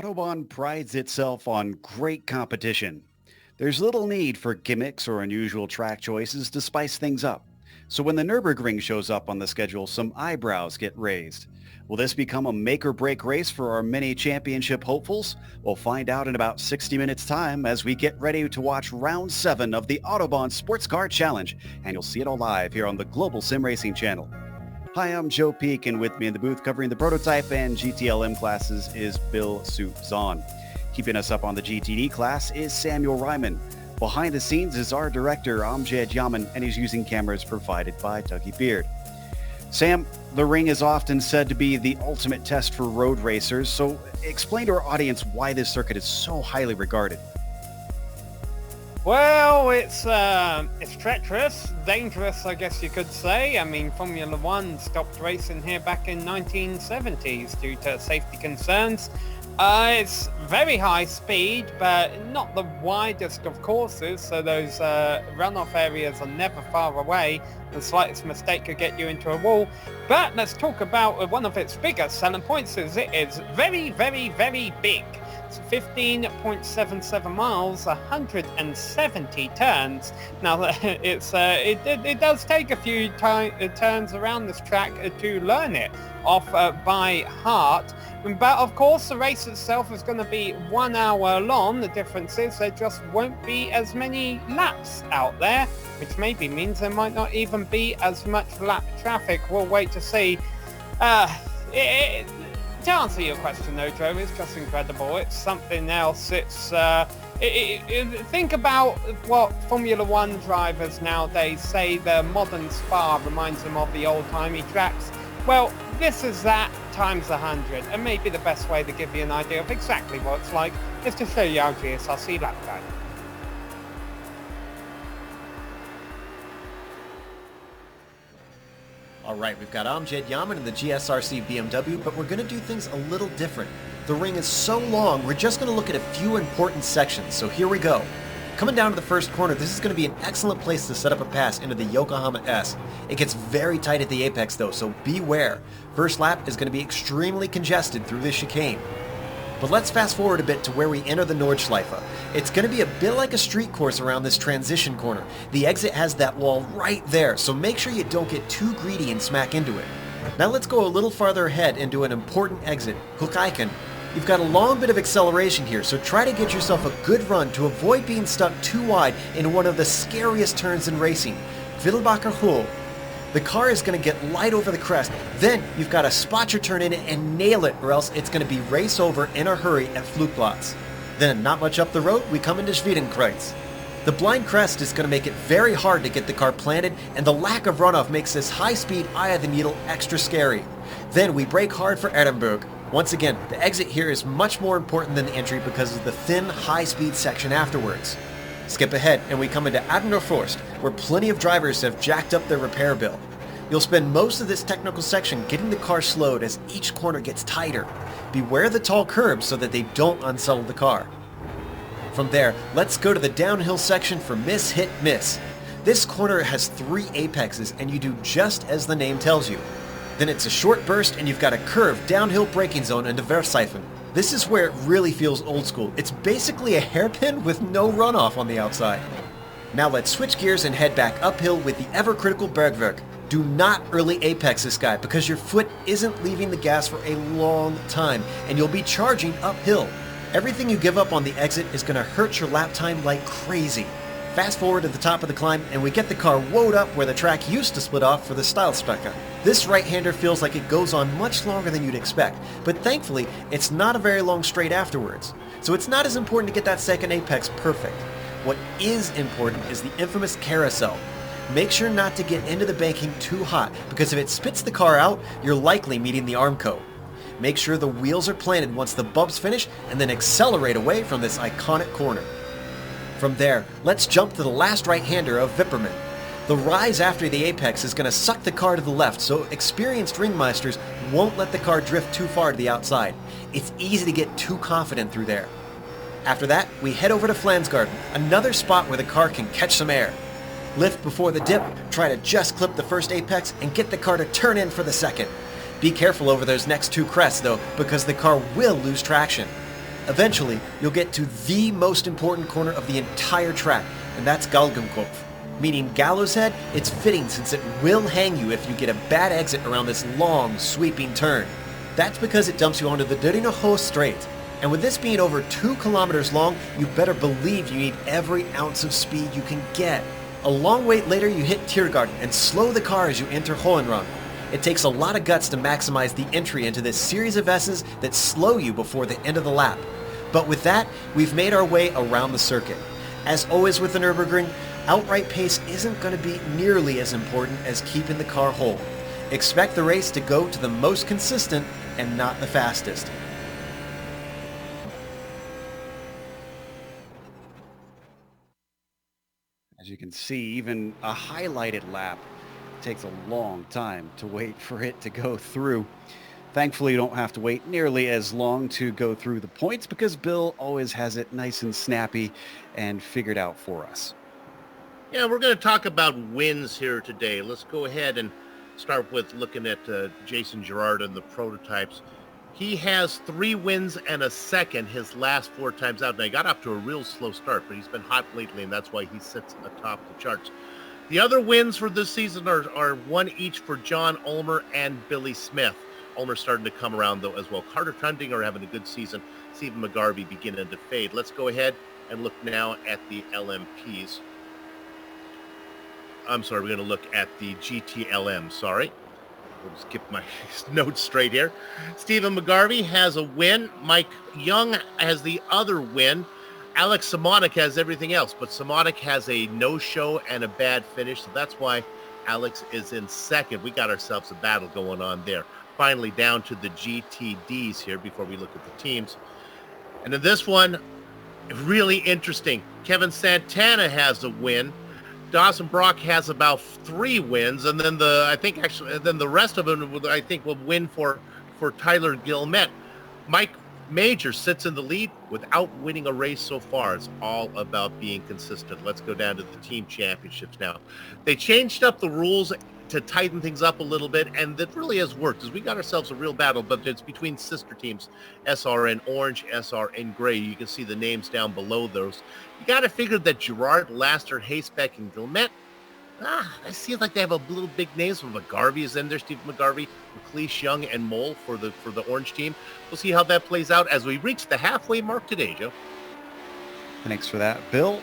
Autobahn prides itself on great competition. There's little need for gimmicks or unusual track choices to spice things up. So when the Nürburgring shows up on the schedule, some eyebrows get raised. Will this become a make-or-break race for our mini championship hopefuls? We'll find out in about 60 minutes time as we get ready to watch round 7 of the Autobahn Sportscar Challenge, and you'll see it all live here on the Global SimRacing Channel. Hi, I'm Joe Peak, and with me in the booth covering the prototype and GTLM classes is Bill Soup Zahn. Keeping us up on the GTD class is Samuel Ryman. Behind the scenes is our director, Amjad Yaman, and he's using cameras provided by Dougie Beard. Sam, the ring is often said to be the ultimate test for road racers, so explain to our audience why this circuit is so highly regarded. Well, it's treacherous, dangerous, I guess you could say. I mean, Formula One stopped racing here back in 1970s due to safety concerns. It's very high speed, but not the widest of courses, so those runoff areas are never far away. The slightest mistake could get you into a wall. But let's talk about one of its biggest selling points is it is very, very, very big. It's 15.77 miles, 170 turns. Now, it does take a few turns around this track to learn it off by heart. But of course, the race itself is going to be 1 hour long. The difference is there just won't be as many laps out there, which maybe means there might not even be as much lap traffic. We'll wait to see. To answer your question though, Joe, it's just incredible. It's something else. Think about what Formula One drivers nowadays say the modern Spa reminds them of the old-timey tracks. Well, this is that times 100, and maybe the best way to give you an idea of exactly what it's like is to show you our GSRC lap time. All right, we've got Amjad Yaman in the GSRC BMW, but we're going to do things a little different. The ring is so long, we're just going to look at a few important sections, so here we go. Coming down to the first corner, this is going to be an excellent place to set up a pass into the Yokohama S. It gets very tight at the apex though, so beware. First lap is going to be extremely congested through this chicane. But let's fast forward a bit to where we enter the Nordschleife. It's going to be a bit like a street course around this transition corner. The exit has that wall right there, so make sure you don't get too greedy and smack into it. Now let's go a little farther ahead into an important exit, Hoekijken. You've got a long bit of acceleration here, so try to get yourself a good run to avoid being stuck too wide in one of the scariest turns in racing, Wilbacher Hole. The car is going to get light over the crest, then you've got to spot your turn in it and nail it, or else it's going to be race over in a hurry at Flugplatz. Then, not much up the road, we come into Schwedenkreuz. The blind crest is going to make it very hard to get the car planted, and the lack of runoff makes this high-speed eye of the needle extra scary. Then we brake hard for Ehrenberg. Once again, the exit here is much more important than the entry because of the thin, high-speed section afterwards. Skip ahead and we come into Adenauer Forst, where plenty of drivers have jacked up their repair bill. You'll spend most of this technical section getting the car slowed as each corner gets tighter. Beware the tall curbs so that they don't unsettle the car. From there, let's go to the downhill section for Miss Hit Miss. This corner has 3 apexes and you do just as the name tells you. Then it's a short burst and you've got a curved downhill braking zone into Verseifen. This is where it really feels old school. It's basically a hairpin with no runoff on the outside. Now let's switch gears and head back uphill with the ever-critical Bergwerk. Do not early apex this guy because your foot isn't leaving the gas for a long time and you'll be charging uphill. Everything you give up on the exit is going to hurt your lap time like crazy. Fast forward to the top of the climb and we get the car woed up where the track used to split off for the Steilstrecke. This right-hander feels like it goes on much longer than you'd expect, but thankfully it's not a very long straight afterwards. So it's not as important to get that second apex perfect. What is important is the infamous carousel. Make sure not to get into the banking too hot because if it spits the car out, you're likely meeting the Armco. Make sure the wheels are planted once the bumps finish and then accelerate away from this iconic corner. From there, let's jump to the last right-hander of Wipperman. The rise after the apex is going to suck the car to the left, so experienced ringmeisters won't let the car drift too far to the outside. It's easy to get too confident through there. After that, we head over to Flansgarden, another spot where the car can catch some air. Lift before the dip, try to just clip the first apex, and get the car to turn in for the second. Be careful over those next 2 crests though, because the car will lose traction. Eventually, you'll get to the most important corner of the entire track, and that's Galgenkopf. Meaning Gallows Head, it's fitting since it will hang you if you get a bad exit around this long, sweeping turn. That's because it dumps you onto the Dürrenhof Straight. And with this being over 2 kilometers long, you better believe you need every ounce of speed you can get. A long wait later, you hit Tiergarten and slow the car as you enter Hohenrang. It takes a lot of guts to maximize the entry into this series of S's that slow you before the end of the lap. But with that, we've made our way around the circuit. As always with the Nürburgring, outright pace isn't going to be nearly as important as keeping the car whole. Expect the race to go to the most consistent and not the fastest. As you can see, even a highlighted lap takes a long time to wait for it to go through. Thankfully, you don't have to wait nearly as long to go through the points because Bill always has it nice and snappy and figured out for us. Yeah, we're going to talk about wins here today. Let's go ahead and start with looking at Jason Girard and the prototypes. He has 3 wins and a second his last 4 times out. Now, he got off to a real slow start, but he's been hot lately, and that's why he sits atop the charts. The other wins for this season are 1 each for John Ulmer and Billy Smith. Ulmer's starting to come around, though, as well. Carter Tundinger having a good season. Stephen McGarvey beginning to fade. Let's go ahead and look now at the LMPs. I'm sorry, we're going to look at the GTLM, sorry. We'll just get my notes straight here. Stephen McGarvey has a win. Mike Young has the other win. Alex Simonik has everything else, but Simonik has a no-show and a bad finish, so that's why Alex is in second. We got ourselves a battle going on there. Finally, down to the GTDs here before we look at the teams. And in this one, really interesting. Kevin Santana has a win. Dawson Brock has about 3 wins, and then the rest of them I think will win for Tyler Gilmet. Mike Major sits in the lead without winning a race so far. It's all about being consistent. Let's go down to the team championships now. They changed up the rules to tighten things up a little bit, and that really has worked, as we got ourselves a real battle, but it's between sister teams, SRN Orange, SRN Gray. You can see the names down below those. You got to figure that Girard, Laster, Hayspec, and Gilmet, it seems like they have a little big names. McGarvey is in there, Stephen McGarvey, McLeish, Young, and Mole for the Orange team. We'll see how that plays out as we reach the halfway mark today, Joe. Thanks for that, Bill.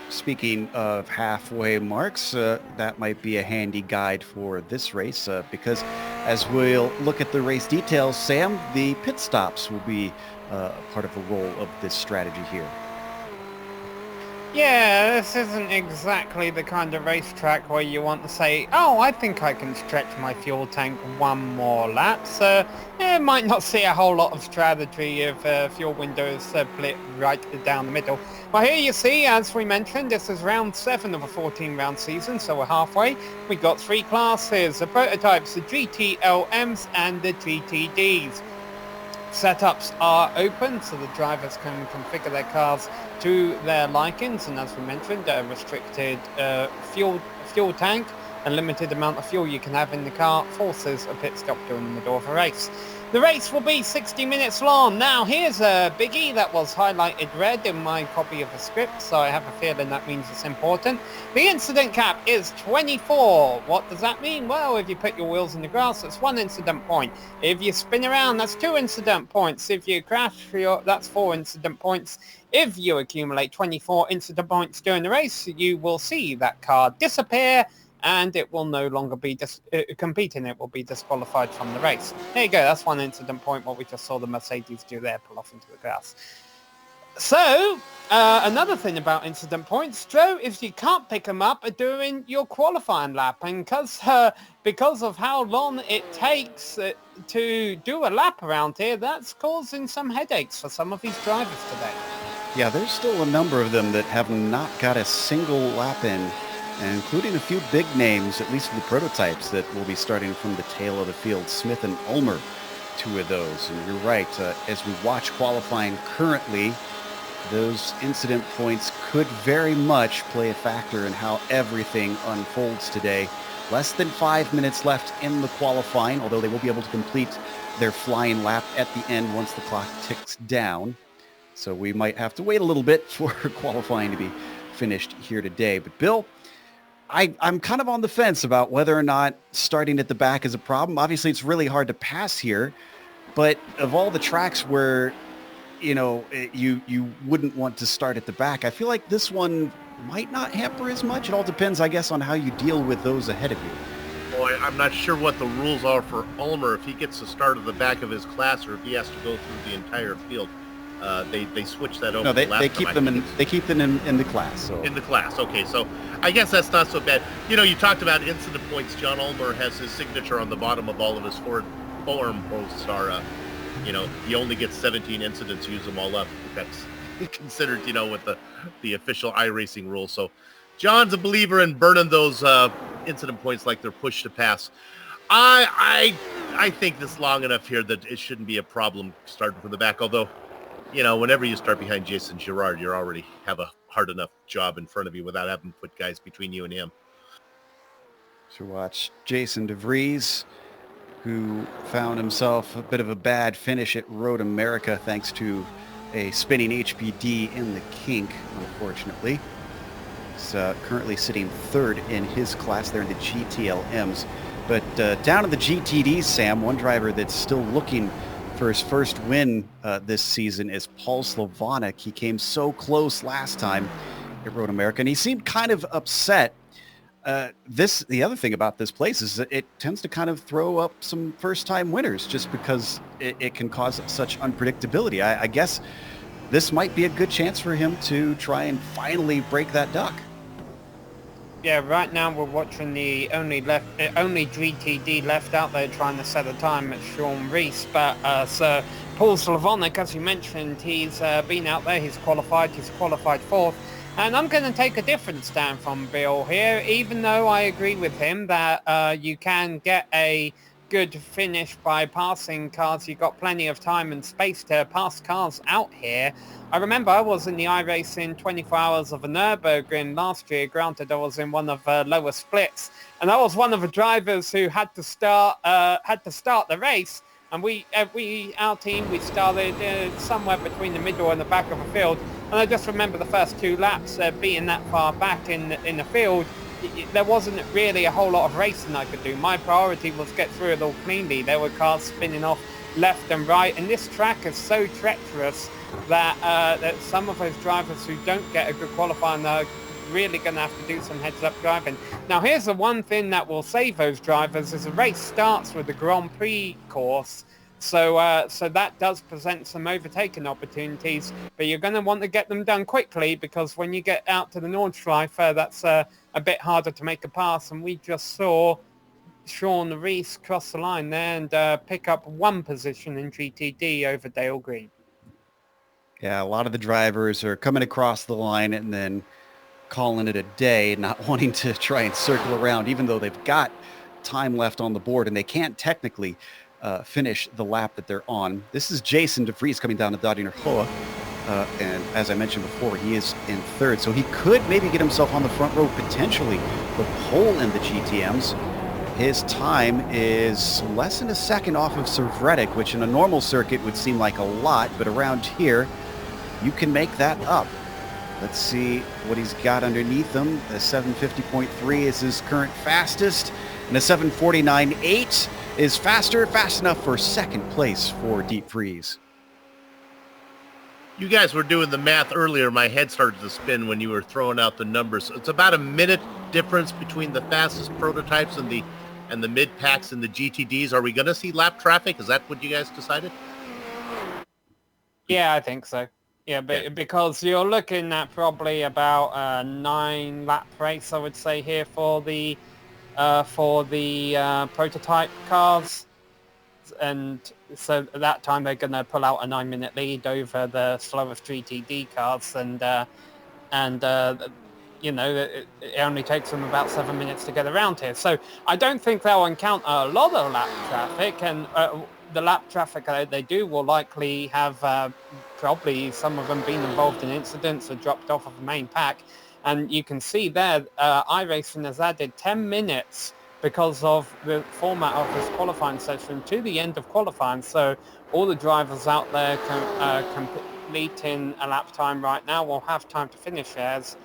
Speaking of halfway marks, that might be a handy guide for this race because as we'll look at the race details, Sam, the pit stops will be part of the role of this strategy here. Yeah, this isn't exactly the kind of racetrack where you want to say, oh, I think I can stretch my fuel tank 1 more lap. So it might not see a whole lot of strategy if fuel windows split right down the middle. Well, here you see, as we mentioned, this is round 7 of a 14-round season, so we're halfway. We got 3 classes, the prototypes, the GTLMs and the GTDs. Setups are open, so the drivers can configure their cars to their likings, and as we mentioned, a restricted fuel tank, a limited amount of fuel you can have in the car forces a pit stop during the middle of a race. The race will be 60 minutes long. Now, here's a biggie that was highlighted red in my copy of the script, so I have a feeling that means it's important. The incident cap is 24. What does that mean? Well, if you put your wheels in the grass, that's 1 incident point. If you spin around, that's 2 incident points. If you crash, that's 4 incident points. If you accumulate 24 incident points during the race, you will see that car disappear, and it will no longer be competing. It will be disqualified from the race. There you go. That's 1 incident point, what we just saw the Mercedes do there, pull off into the grass. So, another thing about incident points, Joe, is you can't pick them up during your qualifying lap. And because of how long it takes to do a lap around here, that's causing some headaches for some of these drivers today. Yeah, there's still a number of them that have not got a single lap in, including a few big names, at least for the prototypes, that will be starting from the tail of the field. Smith and Ulmer, 2 of those. And you're right, as we watch qualifying currently, those incident points could very much play a factor in how everything unfolds today. Less than 5 minutes left in the qualifying, although they will be able to complete their flying lap at the end once the clock ticks down. So we might have to wait a little bit for qualifying to be finished here today. But Bill, I'm kind of on the fence about whether or not starting at the back is a problem. Obviously, it's really hard to pass here, but of all the tracks where, you wouldn't want to start at the back, I feel like this one might not hamper as much. It all depends, I guess, on how you deal with those ahead of you. Boy, I'm not sure what the rules are for Ulmer, if he gets to start at the back of his class or if he has to go through the entire field. They switch that over. No, they keep them in the class. So. In the class, okay. So I guess that's not so bad. You talked about incident points. John Ulmer has his signature on the bottom of all of his form posts. He only gets 17 incidents. Use them all up. That's considered, with the official iRacing rules. So John's a believer in burning those incident points like they're push to pass. I think this long enough here that it shouldn't be a problem starting from the back. Although, whenever you start behind Jason Girard, you already have a hard enough job in front of you without having to put guys between you and him. So watch Jason DeVries, who found himself a bit of a bad finish at Road America thanks to a spinning HPD in the kink, unfortunately. He's currently sitting third in his class there in the GTLMs. But down in the GTDs, Sam, one driver that's still looking for his first win this season is Paul Slovanik. He came so close last time at Road America, and he seemed kind of upset. The other thing about this place is that it tends to kind of throw up some first-time winners just because it can cause such unpredictability. I guess this might be a good chance for him to try and finally break that duck. Yeah, right now we're watching the only GTD left out there trying to set a time at Sean Rees. But so Paul Slavonik, as you mentioned, he's been out there, he's qualified fourth. And I'm going to take a different stand from Bill here, even though I agree with him that you can get a good finish by passing cars. You've got plenty of time and space to pass cars out here. I remember I was in the iRacing 24 Hours of a Nurburgring last year. Granted, I was in one of lower splits, and I was one of the drivers who had to start the race. And our team, we started somewhere between the middle and the back of the field. And I just remember the first 2 laps being that far back in the field. There wasn't really a whole lot of racing I could do. My priority was get through it all cleanly. There were cars spinning off left and right, and this track is so treacherous that some of those drivers who don't get a good qualifying are really going to have to do some heads-up driving. Now, here's the one thing that will save those drivers is the race starts with the Grand Prix course. So that does present some overtaking opportunities, but you're going to want to get them done quickly because when you get out to the Nordschleife, that's a bit harder to make a pass. And we just saw Sean Rees cross the line there and pick up 1 position in GTD over Dale Green. Yeah, a lot of the drivers are coming across the line and then calling it a day, not wanting to try and circle around, even though they've got time left on the board and they can't technically finish the lap that they're on. This is Jason DeVries coming down the Doddinger Hoa. And as I mentioned before, he is in third. So he could maybe get himself on the front row, potentially the pole in the GTMs. His time is less than a second off of Servretic, which in a normal circuit would seem like a lot, but around here, you can make that up. Let's see what he's got underneath him. The 750.3 is his current fastest, and the 749.8 is fast enough for second place for Deep Freeze. You guys were doing the math earlier. My head started to spin when you were throwing out the numbers. It's about a minute difference between the fastest prototypes and the mid packs and the GTDs. Are we going to see lap traffic? Is that what you guys decided? Yeah, I think so. Yeah, but because you're looking at probably about a 9 lap race, I would say here for the prototype cars, and so at that time they're going to pull out a 9-minute lead over the slowest GTD cars, and it only takes them about 7 minutes to get around here. So I don't think they'll encounter a lot of lap traffic, and the lap traffic they do will likely have probably some of them been involved in incidents or dropped off of the main pack. And you can see there, iRacing has added 10 minutes because of the format of this qualifying session to the end of qualifying. So all the drivers out there completing a lap time right now. We'll have time to finish theirs.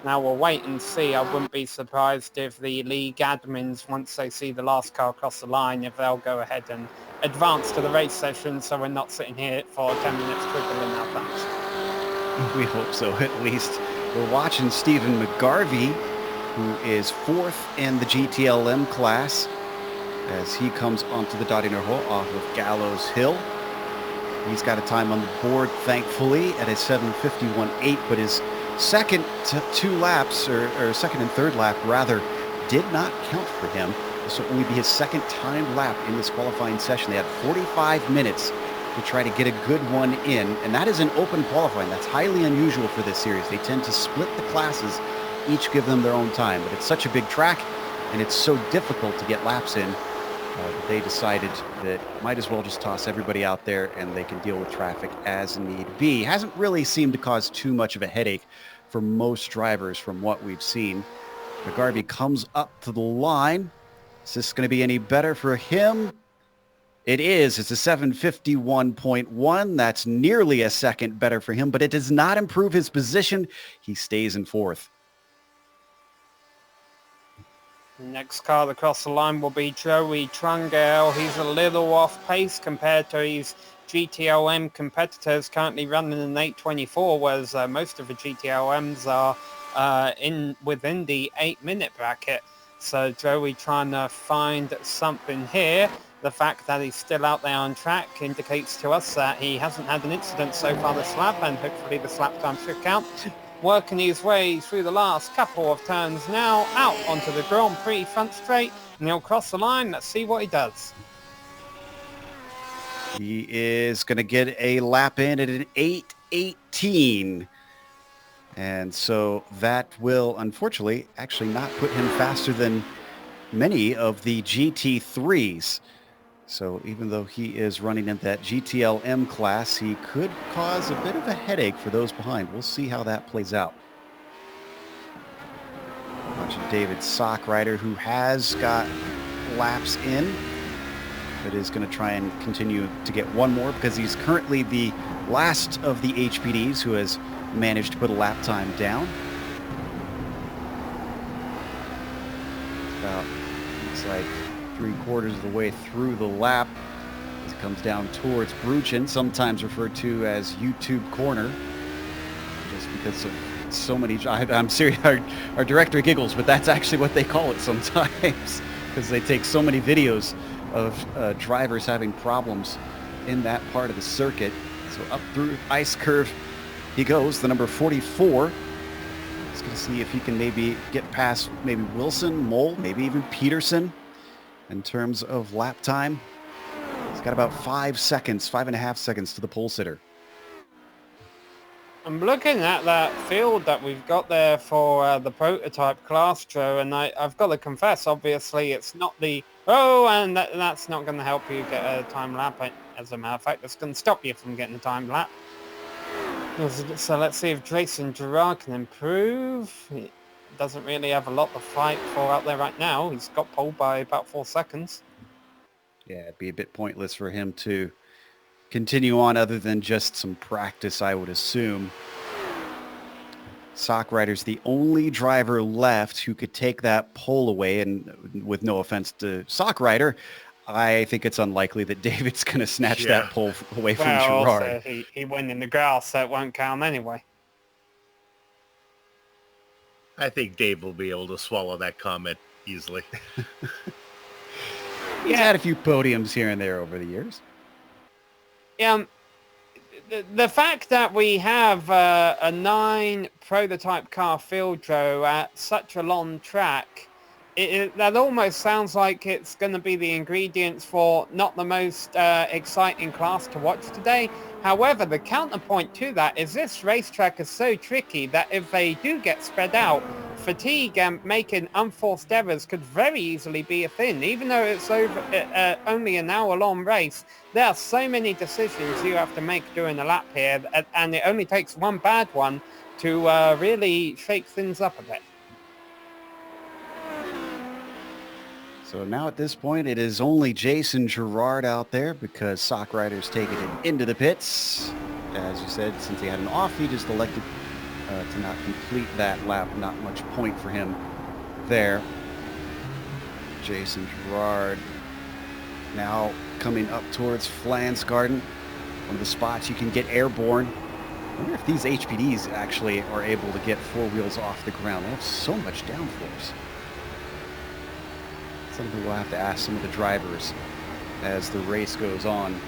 Now we'll wait and see. I wouldn't be surprised if the league admins, once they see the last car across the line, if they'll go ahead and advance to the race session so we're not sitting here for 10 minutes twiddling our thumbs. We hope so, at least. We're watching Stephen McGarvey, who is 4th in the GTLM class, as he comes onto the Dottie Hole off of Gallows Hill. He's got a time on the board, thankfully, at a 7:51.8, but his second two laps, or second and third lap, rather, did not count for him. This will only be his second timed lap in this qualifying session. They had 45 minutes to try to get a good one in, and that is an open qualifying. That's highly unusual for this series. They tend to split the classes, each give them their own time, but it's such a big track, and it's so difficult to get laps in. They decided that might as well just toss everybody out there and they can deal with traffic as need be. Hasn't really seemed to cause too much of a headache for most drivers from what we've seen. McGarvey comes up to the line. Is this going to be any better for him? It is. It's a 7:51.1. That's nearly a second better for him, but it does not improve his position. He stays in 4th. The next car across the line will be Joey Trungell. He's a little off pace compared to his GTLM competitors, currently running an 8:24, whereas most of the GTLMs are within the 8-minute bracket. So Joey trying to find something here. The fact that he's still out there on track indicates to us that he hasn't had an incident so far this lap, and hopefully this lap time should count. Working his way through the last couple of turns now, out onto the Grand Prix front straight, and he'll cross the line. Let's see what he does. He is going to get a lap in at an 8:18. And so that will, unfortunately, actually not put him faster than many of the GT3s. So even though he is running in that GTLM class, he could cause a bit of a headache for those behind. We'll see how that plays out. Watching David Sockrider, who has got laps in, but is going to try and continue to get one more because he's currently the last of the HPDs who has managed to put a lap time down. About, looks like 3/4 of the way through the lap as it comes down towards Bruchen, sometimes referred to as YouTube corner, just because of so many. I'm serious, our director giggles, but that's actually what they call it sometimes because they take so many videos of drivers having problems in that part of the circuit. So up through ice curve he goes, the number 44. He's going to see if he can maybe get past maybe Wilson, Mole, maybe even Peterson in terms of lap time. He's got about 5.5 seconds to the pole sitter. I'm looking at that field that we've got there for the prototype class, Joe, and I've got to confess, obviously, it's not the... and that's not going to help you get a time lap. As a matter of fact, that's going to stop you from getting a time lap. So let's see if Jason Gerard can improve. He doesn't really have a lot to fight for out there right now. He's got pole by about 4 seconds. Yeah, it'd be a bit pointless for him to continue on other than just some practice, I would assume. Sockrider's the only driver left who could take that pole away, and with no offense to Sockrider, I think it's unlikely that David's going to snatch that pole away from Gerard. Also, he went in the grass, so it won't count anyway. I think Dave will be able to swallow that comment easily. He's had a few podiums here and there over the years. The fact that we have a 9 prototype car field, Joe, at such a long track, that almost sounds like it's going to be the ingredients for not the most exciting class to watch today. However, the counterpoint to that is this racetrack is so tricky that if they do get spread out, fatigue and making unforced errors could very easily be a thing. Even though it's only an hour-long race, there are so many decisions you have to make during a lap here, and it only takes one bad one to really shake things up a bit. So now at this point, it is only Jason Gerard out there because Sockrider's taking it into the pits. as you said, since he had an off, he just elected to not complete that lap. Not much point for him there. Jason Girard now coming up towards Flansgarden, one of the spots you can get airborne. I wonder if these HPDs actually are able to get four wheels off the ground. They have so much downforce. Something we'll have to ask some of the drivers as the race goes on.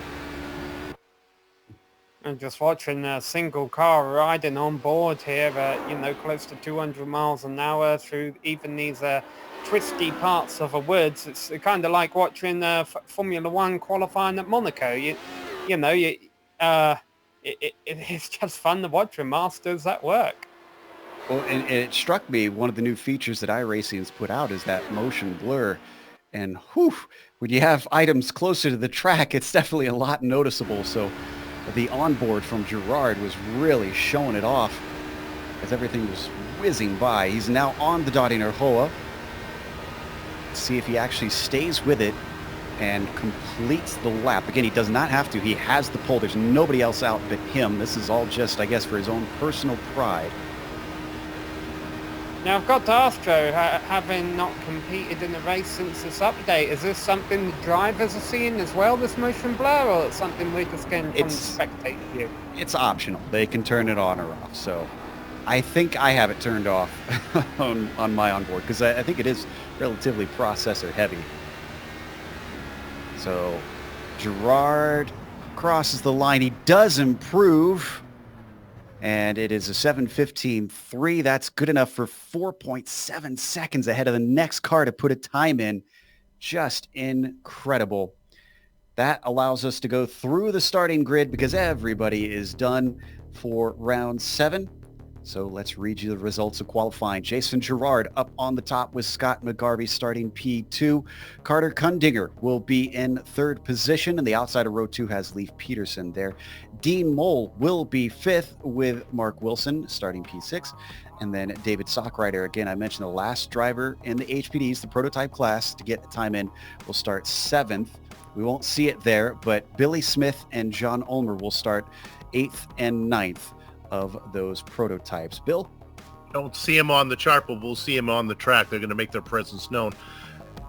And just watching a single car riding on board here at, close to 200 miles an hour through even these twisty parts of the woods. It's kind of like watching Formula One qualifying at Monaco. It's just fun to watch the masters at work. Well, and it struck me, one of the new features that iRacing has put out is that motion blur. And whew, when you have items closer to the track, it's definitely a lot noticeable. So the onboard from Girard was really showing it off as everything was whizzing by. He's now on the Dottinger Hoa. See if he actually stays with it and completes the lap. Again, he does not have to. He has the pole. There's nobody else out but him. This is all just, I guess, for his own personal pride. Now, I've got to ask, Joe, having not competed in the race since this update, is this something the drivers are seeing as well, this motion blur, or it's something we're just getting from the spectator view? It's optional. They can turn it on or off. So I think I have it turned off on my onboard because I think it is relatively processor heavy. So Girard crosses the line. He does improve. And it is a 7:15.3. That's good enough for 4.7 seconds ahead of the next car to put a time in. Just incredible. That allows us to go through the starting grid because everybody is done for round 7. So let's read you the results of qualifying. Jason Girard up on the top with Scott McGarvey starting P2. Carter Kundinger will be in 3rd position, and the outside of row 2 has Leif Peterson there. Dean Mole will be 5th with Mark Wilson starting P6. And then David Sockrider, again, I mentioned the last driver in the HPDs, the prototype class, to get the time in, will start 7th. We won't see it there, but Billy Smith and John Ulmer will start 8th and 9th of those prototypes. Bill? Don't see him on the chart, but we'll see him on the track. They're going to make their presence known.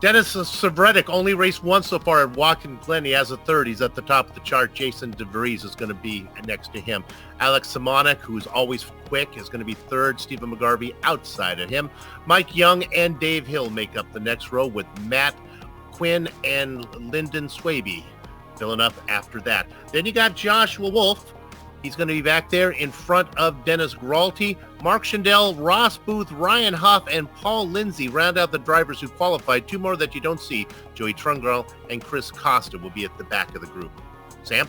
Dennis Sevredic only raced once so far at Watkins Glen. He has a 3rd. He's at the top of the chart. Jason DeVries is going to be next to him. Alex Simonek, who's always quick, is going to be 3rd. Stephen McGarvey outside of him. Mike Young and Dave Hill make up the next row with Matt Quinn and Lyndon Swaby filling up after that. Then you got Joshua Wolf. He's going to be back there in front of Dennis Gralty. Mark Schindel, Ross Booth, Ryan Huff, and Paul Lindsay round out the drivers who qualified. 2 more that you don't see. Joey Trungrell and Chris Costa will be at the back of the group. Sam?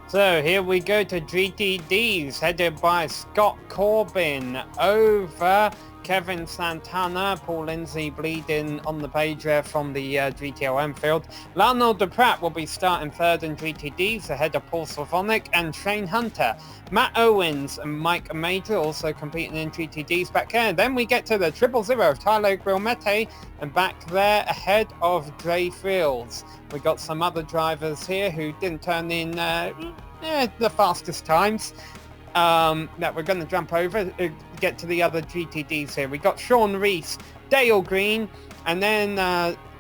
So here we go to GTDs, headed by Scott Corbin over Kevin Santana, Paul Lindsay bleeding on the page there from the GTO Enfield. Lionel DePratt will be starting 3rd in GTDs ahead of Paul Slavonic and Shane Hunter. Matt Owens and Mike Major also competing in GTDs back here. Then we get to the 000 Tyler Grilmete and back there ahead of Dre Fields. We got some other drivers here who didn't turn in the fastest times. That we're going to jump over, get to the other GTDs here. We got Sean Reese, Dale Green, and then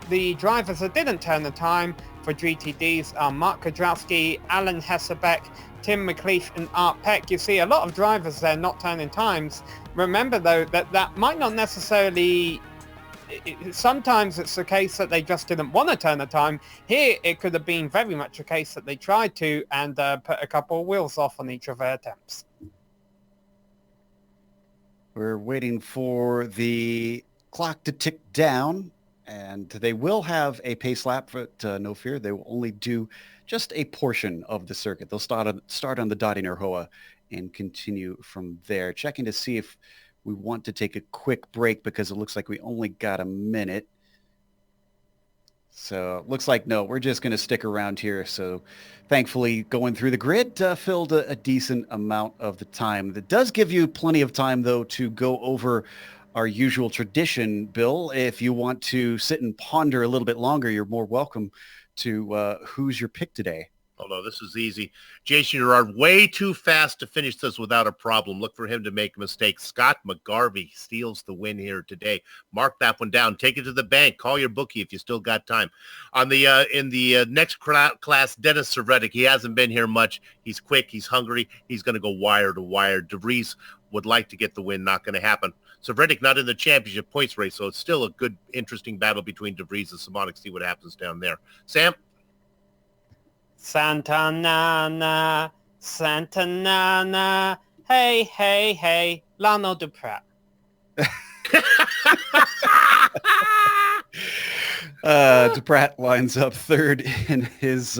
the drivers that didn't turn the time for GTDs are Mark Kodrowski, Alan Hessebeck, Tim McLeish, and Art Peck. You see a lot of drivers there not turning times. Remember though that might not necessarily... Sometimes it's the case that they just didn't want to turn the time. Here it could have been very much a case that they tried to and put a couple of wheels off on each of their attempts. We're waiting for the clock to tick down, and they will have a pace lap, but no fear, they will only do just a portion of the circuit. They'll start on the Dottinger Hoa and continue from there. Checking to see if we want to take a quick break because it looks like we only got a minute. So it looks like, no, we're just going to stick around here. So thankfully going through the grid filled a decent amount of the time. That does give you plenty of time, though, to go over our usual tradition, Bill. If you want to sit and ponder a little bit longer, you're more welcome to. Who's your pick today? Oh, no, this is easy. Jason Gerard, way too fast to finish this without a problem. Look for him to make a mistake. Scott McGarvey steals the win here today. Mark that one down. Take it to the bank. Call your bookie if you still got time. On the in the next class, Dennis Cervetic. He hasn't been here much. He's quick. He's hungry. He's going to go wire to wire. DeVries would like to get the win. Not going to happen. Cervetic not in the championship points race, so it's still a good, interesting battle between DeVries and Simonic. See what happens down there. Sam? Santa Nana, hey, hey, hey, Lionel Duprat. Duprat lines up third in his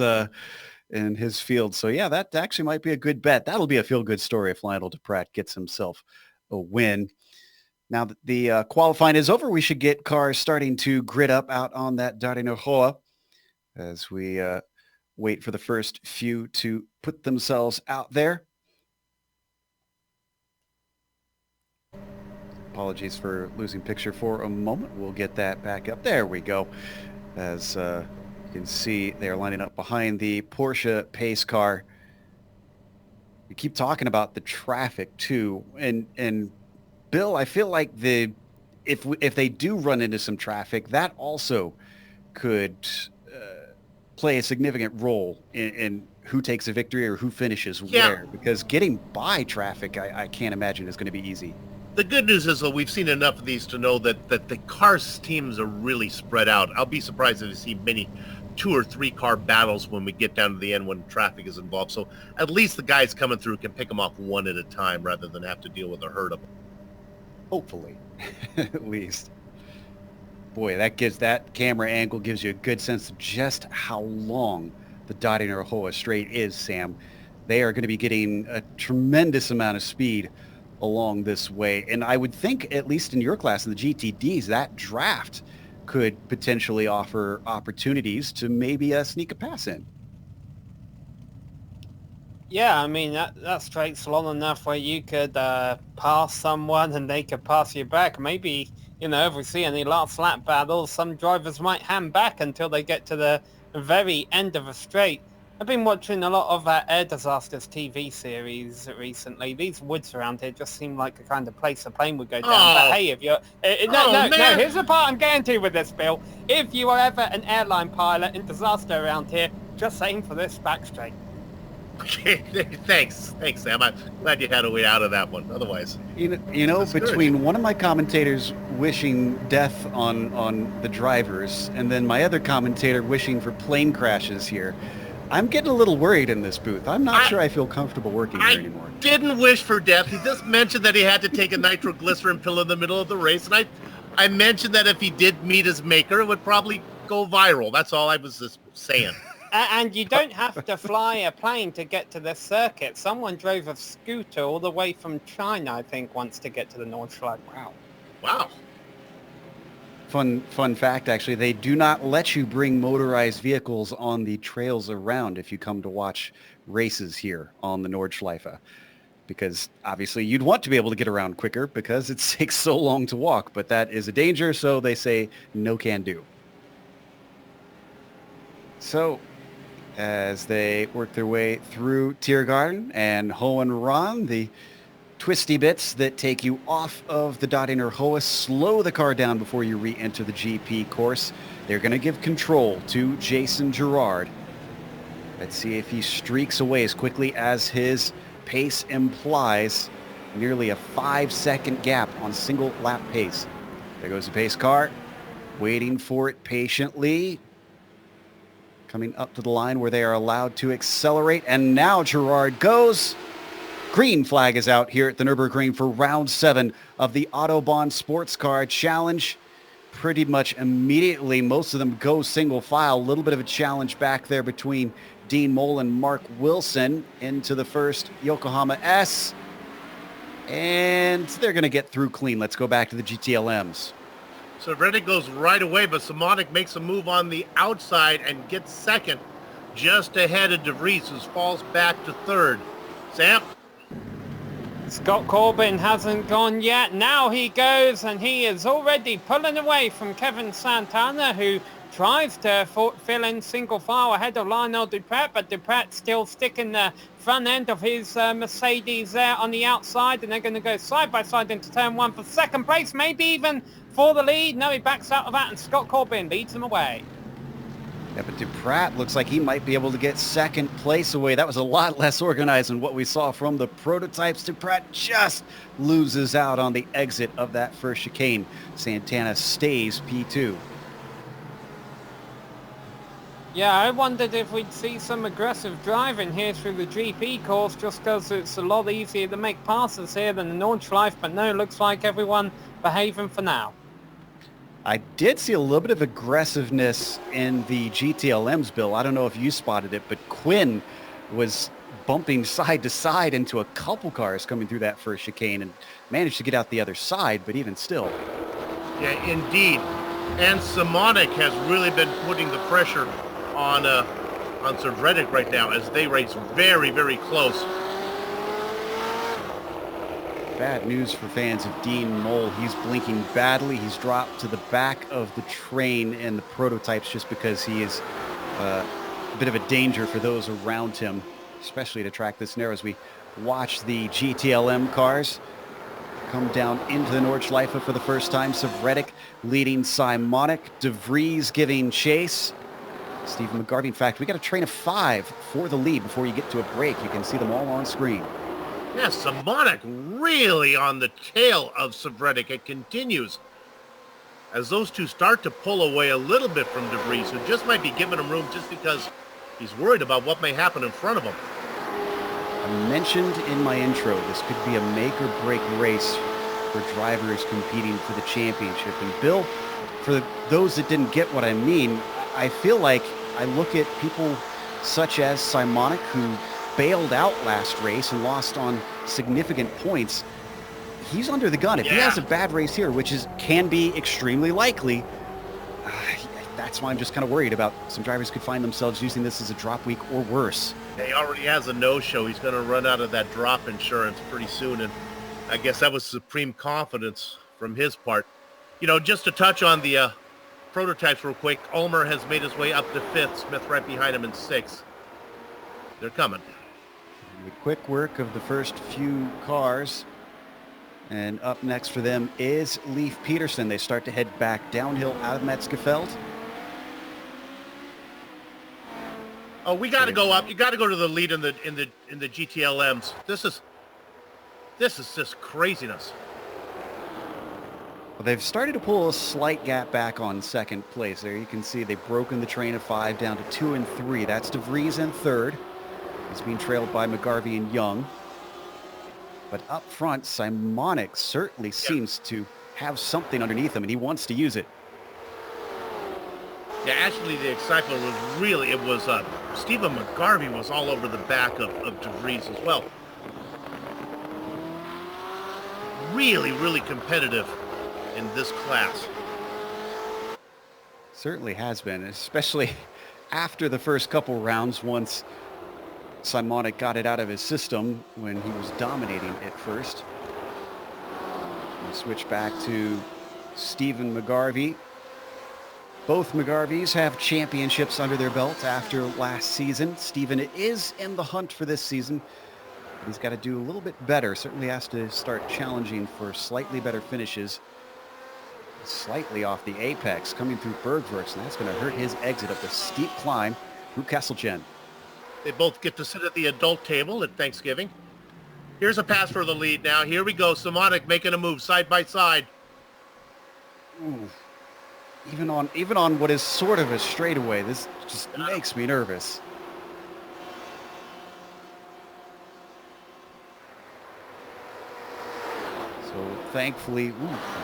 field. So yeah, that actually might be a good bet. That'll be a feel-good story if Lionel Duprat gets himself a win. Now that the qualifying is over, we should get cars starting to grid up out on that Dardanelles Hoa as we wait for the first few to put themselves out there. Apologies for losing picture for a moment. We'll get that back up. There we go. As you can see, they're lining up behind the Porsche pace car. We keep talking about the traffic too. And Bill, I feel like if they do run into some traffic, that also could play a significant role in who takes a victory or who finishes where, because getting by traffic, I can't imagine is going to be easy. The good news is that we've seen enough of these to know that the cars teams are really spread out. I'll be surprised if we see many 2 or 3 car battles when we get down to the end when traffic is involved. So at least the guys coming through can pick them off one at a time rather than have to deal with a herd of them. Hopefully, at least. Boy, that camera angle gives you a good sense of just how long the Dardanelles Hoa straight is, Sam. They are going to be getting a tremendous amount of speed along this way. And I would think, at least in your class, in the GTDs, that draft could potentially offer opportunities to maybe sneak a pass in. Yeah, I mean, that straight's long enough where you could pass someone and they could pass you back. Maybe, if we see any last lap battles, some drivers might hand back until they get to the very end of a straight. I've been watching a lot of Air Disasters TV series recently. These woods around here just seem like the kind of place a plane would go down. But hey, if you're... No, here's the part I'm getting to with this, Bill. If you are ever an airline pilot in disaster around here, just aim for this back straight. Okay, thanks, Sam. I'm glad you had a way out of that one. Otherwise, between one of my commentators wishing death on the drivers and then my other commentator wishing for plane crashes here, I'm getting a little worried in this booth. I'm not sure I feel comfortable working here anymore. I didn't wish for death. He just mentioned that he had to take a nitroglycerin pill in the middle of the race, and I mentioned that if he did meet his maker, it would probably go viral. That's all I was just saying. And you don't have to fly a plane to get to this circuit. Someone drove a scooter all the way from China, I think, once to get to the Nordschleife. Wow. Fun fact, actually, they do not let you bring motorized vehicles on the trails around if you come to watch races here on the Nordschleife. Because obviously you'd want to be able to get around quicker because it takes so long to walk, but that is a danger, so they say no can do. So as they work their way through Tiergarten and Hohenrad, the twisty bits that take you off of the Dardanelles Hoa slow the car down before you re-enter the GP course. They're going to give control to Jason Gerard. Let's see if he streaks away as quickly as his pace implies. Nearly a 5-second gap on single lap pace. There goes the pace car, waiting for it patiently. Coming up to the line where they are allowed to accelerate, and now Gerard goes. Green flag is out here at the Nurburgring for round 7 of the Autobahn Sportscar Challenge. Pretty much immediately, most of them go single file. A little bit of a challenge back there between Dean Moll and Mark Wilson into the first Yokohama S. And they're going to get through clean. Let's go back to the GTLMs. So Reddick goes right away, but Simonic makes a move on the outside and gets second, just ahead of DeVries, who falls back to third. Sam? Scott Corbin hasn't gone yet. Now he goes, and he is already pulling away from Kevin Santana, who tries to fill in single file ahead of Lionel Duprat, but Duprat still sticking the front end of his Mercedes there on the outside, and they're going to go side by side into turn one for second place, maybe even for the lead. No, he backs out of that, and Scott Corbin leads him away. Yeah, but Duprat looks like he might be able to get second place away. That was a lot less organized than what we saw from the prototypes. Duprat just loses out on the exit of that first chicane. Santana stays P2. Yeah, I wondered if we'd see some aggressive driving here through the GP course, just because it's a lot easier to make passes here than the Nordschleife, but no, it looks like everyone behaving for now. I did see a little bit of aggressiveness in the GTLM's, Bill. I don't know if you spotted it, but Quinn was bumping side to side into a couple cars coming through that first chicane and managed to get out the other side, but even still. Yeah, indeed. And Simonic has really been putting the pressure on Cervetic right now as they race very, very close. Bad news for fans of Dean Moll. He's blinking badly. He's dropped to the back of the train in the prototypes just because he is a bit of a danger for those around him, especially at a track this narrow. As we watch the GTLM cars come down into the Nordschleife for the first time. Cervetic leading Simonic. De Vries giving chase. Stephen McGarvey. In fact, we got a train of 5 for the lead before you get to a break. You can see them all on screen. Yeah, Simonic really on the tail of Cervetic. It continues as those two start to pull away a little bit from De Vries, who just might be giving him room just because he's worried about what may happen in front of him. I mentioned in my intro, this could be a make or break race for drivers competing for the championship. And Bill, for those that didn't get what I mean, I feel like I look at people such as Simonic, who bailed out last race and lost on significant points. He's under the gun. If he has a bad race here, which can be extremely likely, that's why I'm just kind of worried about some drivers could find themselves using this as a drop week or worse. He already has a no-show. He's going to run out of that drop insurance pretty soon, and I guess that was supreme confidence from his part. You know, just to touch on the prototypes real quick, Ulmer has made his way up to 5th, Smith right behind him in 6th. They're coming. The quick work of the first few cars. And up next for them is Leif Peterson. They start to head back downhill out of Metzgefeld. Oh, we got to go up. You got to go to the lead in the GTLMs. This is just craziness. Well, they've started to pull a slight gap back on second place. There you can see they've broken the train of 5 down to 2 and 3. That's De Vries in 3rd. He's being trailed by McGarvey and Young. But up front, Simonic certainly seems to have something underneath him, and he wants to use it. Yeah, actually, the excitement was really, Stephen McGarvey was all over the back of De Vries as well. Really, really competitive in this class. Certainly has been, especially after the first couple rounds, once Simonic got it out of his system when he was dominating at first. We'll switch back to Stephen McGarvey. Both McGarveys have championships under their belt after last season. Stephen is in the hunt for this season. He's got to do a little bit better. Certainly has to start challenging for slightly better finishes. Slightly off the apex, coming through Bergwerks, and that's going to hurt his exit up the steep climb through Kesselchen. They both get to sit at the adult table at Thanksgiving. Here's a pass for the lead now. Here we go. Simonic making a move side by side. Ooh. Even on what is sort of a straightaway, this just makes me nervous. So thankfully,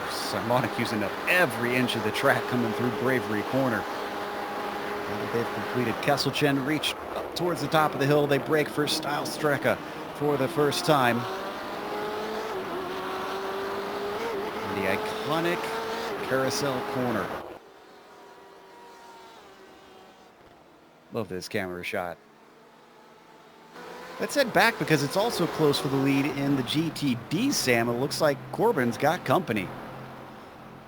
Simonic using up every inch of the track coming through Bravery Corner. Now that they've completed Kesselchen, reached up towards the top of the hill, they break for Stylstrecke for the first time. And the iconic carousel corner. Love this camera shot. Let's head back because it's also close for the lead in the GTD, Sam. It looks like Corbin's got company.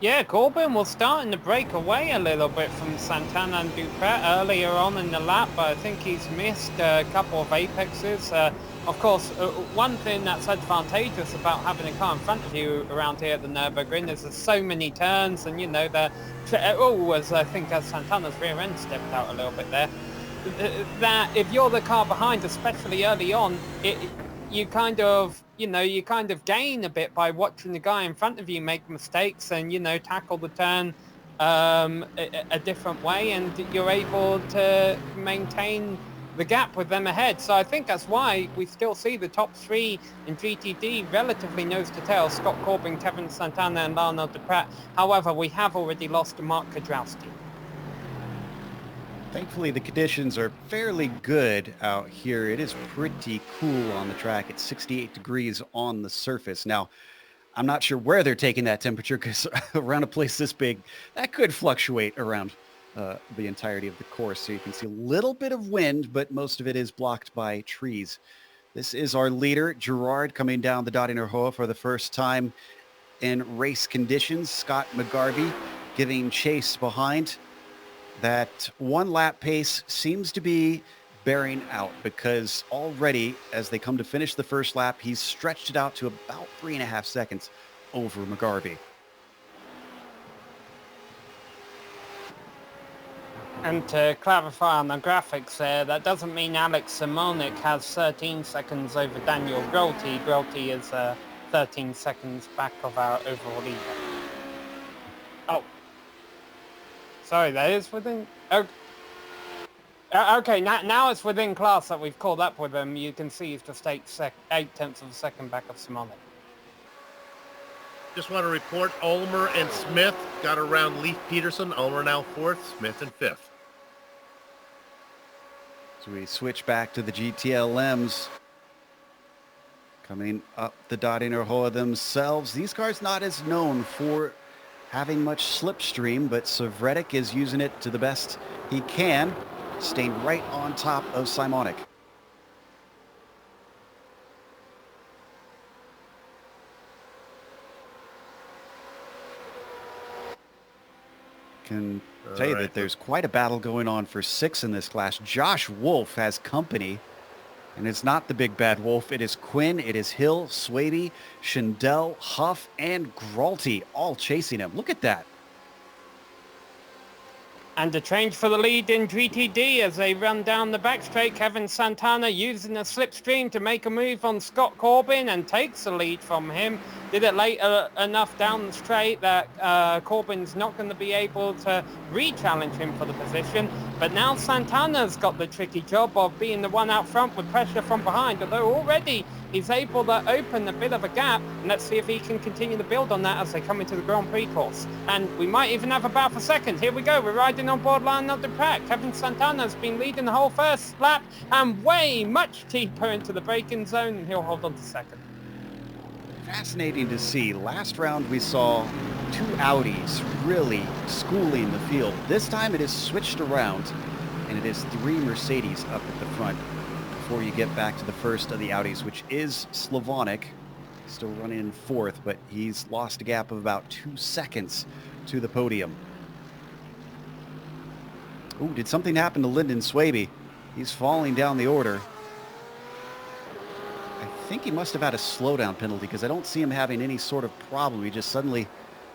Yeah, Corbin was starting to break away a little bit from Santana and Duprat earlier on in the lap, but I think he's missed a couple of apexes. Of course, one thing that's advantageous about having a car in front of you around here at the Nürburgring is there's so many turns, and you know, I think as Santana's rear end stepped out a little bit there, that if you're the car behind, especially early on, you kind of gain a bit by watching the guy in front of you make mistakes and, you know, tackle the turn a different way, and you're able to maintain the gap with them ahead. So I think that's why we still see the top three in GTD relatively nose to tail: Scott Corbin, Kevin Santana and Lionel Duprat. However, we have already lost to Mark Kudrowski. Thankfully, the conditions are fairly good out here. It is pretty cool on the track. It's 68 degrees on the surface. Now, I'm not sure where they're taking that temperature, because around a place this big, that could fluctuate around the entirety of the course. So you can see a little bit of wind, but most of it is blocked by trees. This is our leader, Gerard, coming down the Dottinger Hoa for the first time in race conditions. Scott McGarvey giving chase behind. That one lap pace seems to be bearing out, because already as they come to finish the first lap, he's stretched it out to about 3.5 seconds over McGarvey. And to clarify on the graphics there, that doesn't mean Alex Simonik has 13 seconds over Daniel Grolty. Grolty is 13 seconds back of our overall leader. Oh. Sorry, that is within... Okay, now it's within class that we've caught up with him. You can see he's just 8/10 of a second back of Simonik. Just want to report Ulmer and Smith got around Leif Peterson. Ulmer now 4th, Smith in 5th. So we switch back to the GTLMs. Coming up the Dottinger Hoa themselves. These cars not as known for having much slipstream, but Savretic is using it to the best he can, staying right on top of Simonik. Can tell you that there's quite a battle going on for 6 in this class. Josh Wolf has company, and it's not the big bad wolf. It is Quinn, it is Hill, Swaby, Schindel, Huff, and Gralty all chasing him. Look at that. And a change for the lead in GTD as they run down the back straight. Kevin Santana using the slipstream to make a move on Scott Corbin and takes the lead from him. Did it late enough down the straight that Corbin's not going to be able to re-challenge him for the position. But now Santana's got the tricky job of being the one out front with pressure from behind, although already he's able to open a bit of a gap. And let's see if he can continue to build on that as they come into the Grand Prix course. And we might even have a battle for second. Here we go. We're riding on board line of the track. Kevin Santana's been leading the whole first lap and way much deeper into the braking zone, and he'll hold on to second. Fascinating to see. Last round we saw 2 Audis really schooling the field. This time it is switched around, and it is 3 Mercedes up at the front before you get back to the first of the Audis, which is Slavonic. Still running in 4th, but he's lost a gap of about 2 seconds to the podium. Oh, did something happen to Lyndon Swaby? He's falling down the order. I think he must have had a slowdown penalty, because I don't see him having any sort of problem. He just suddenly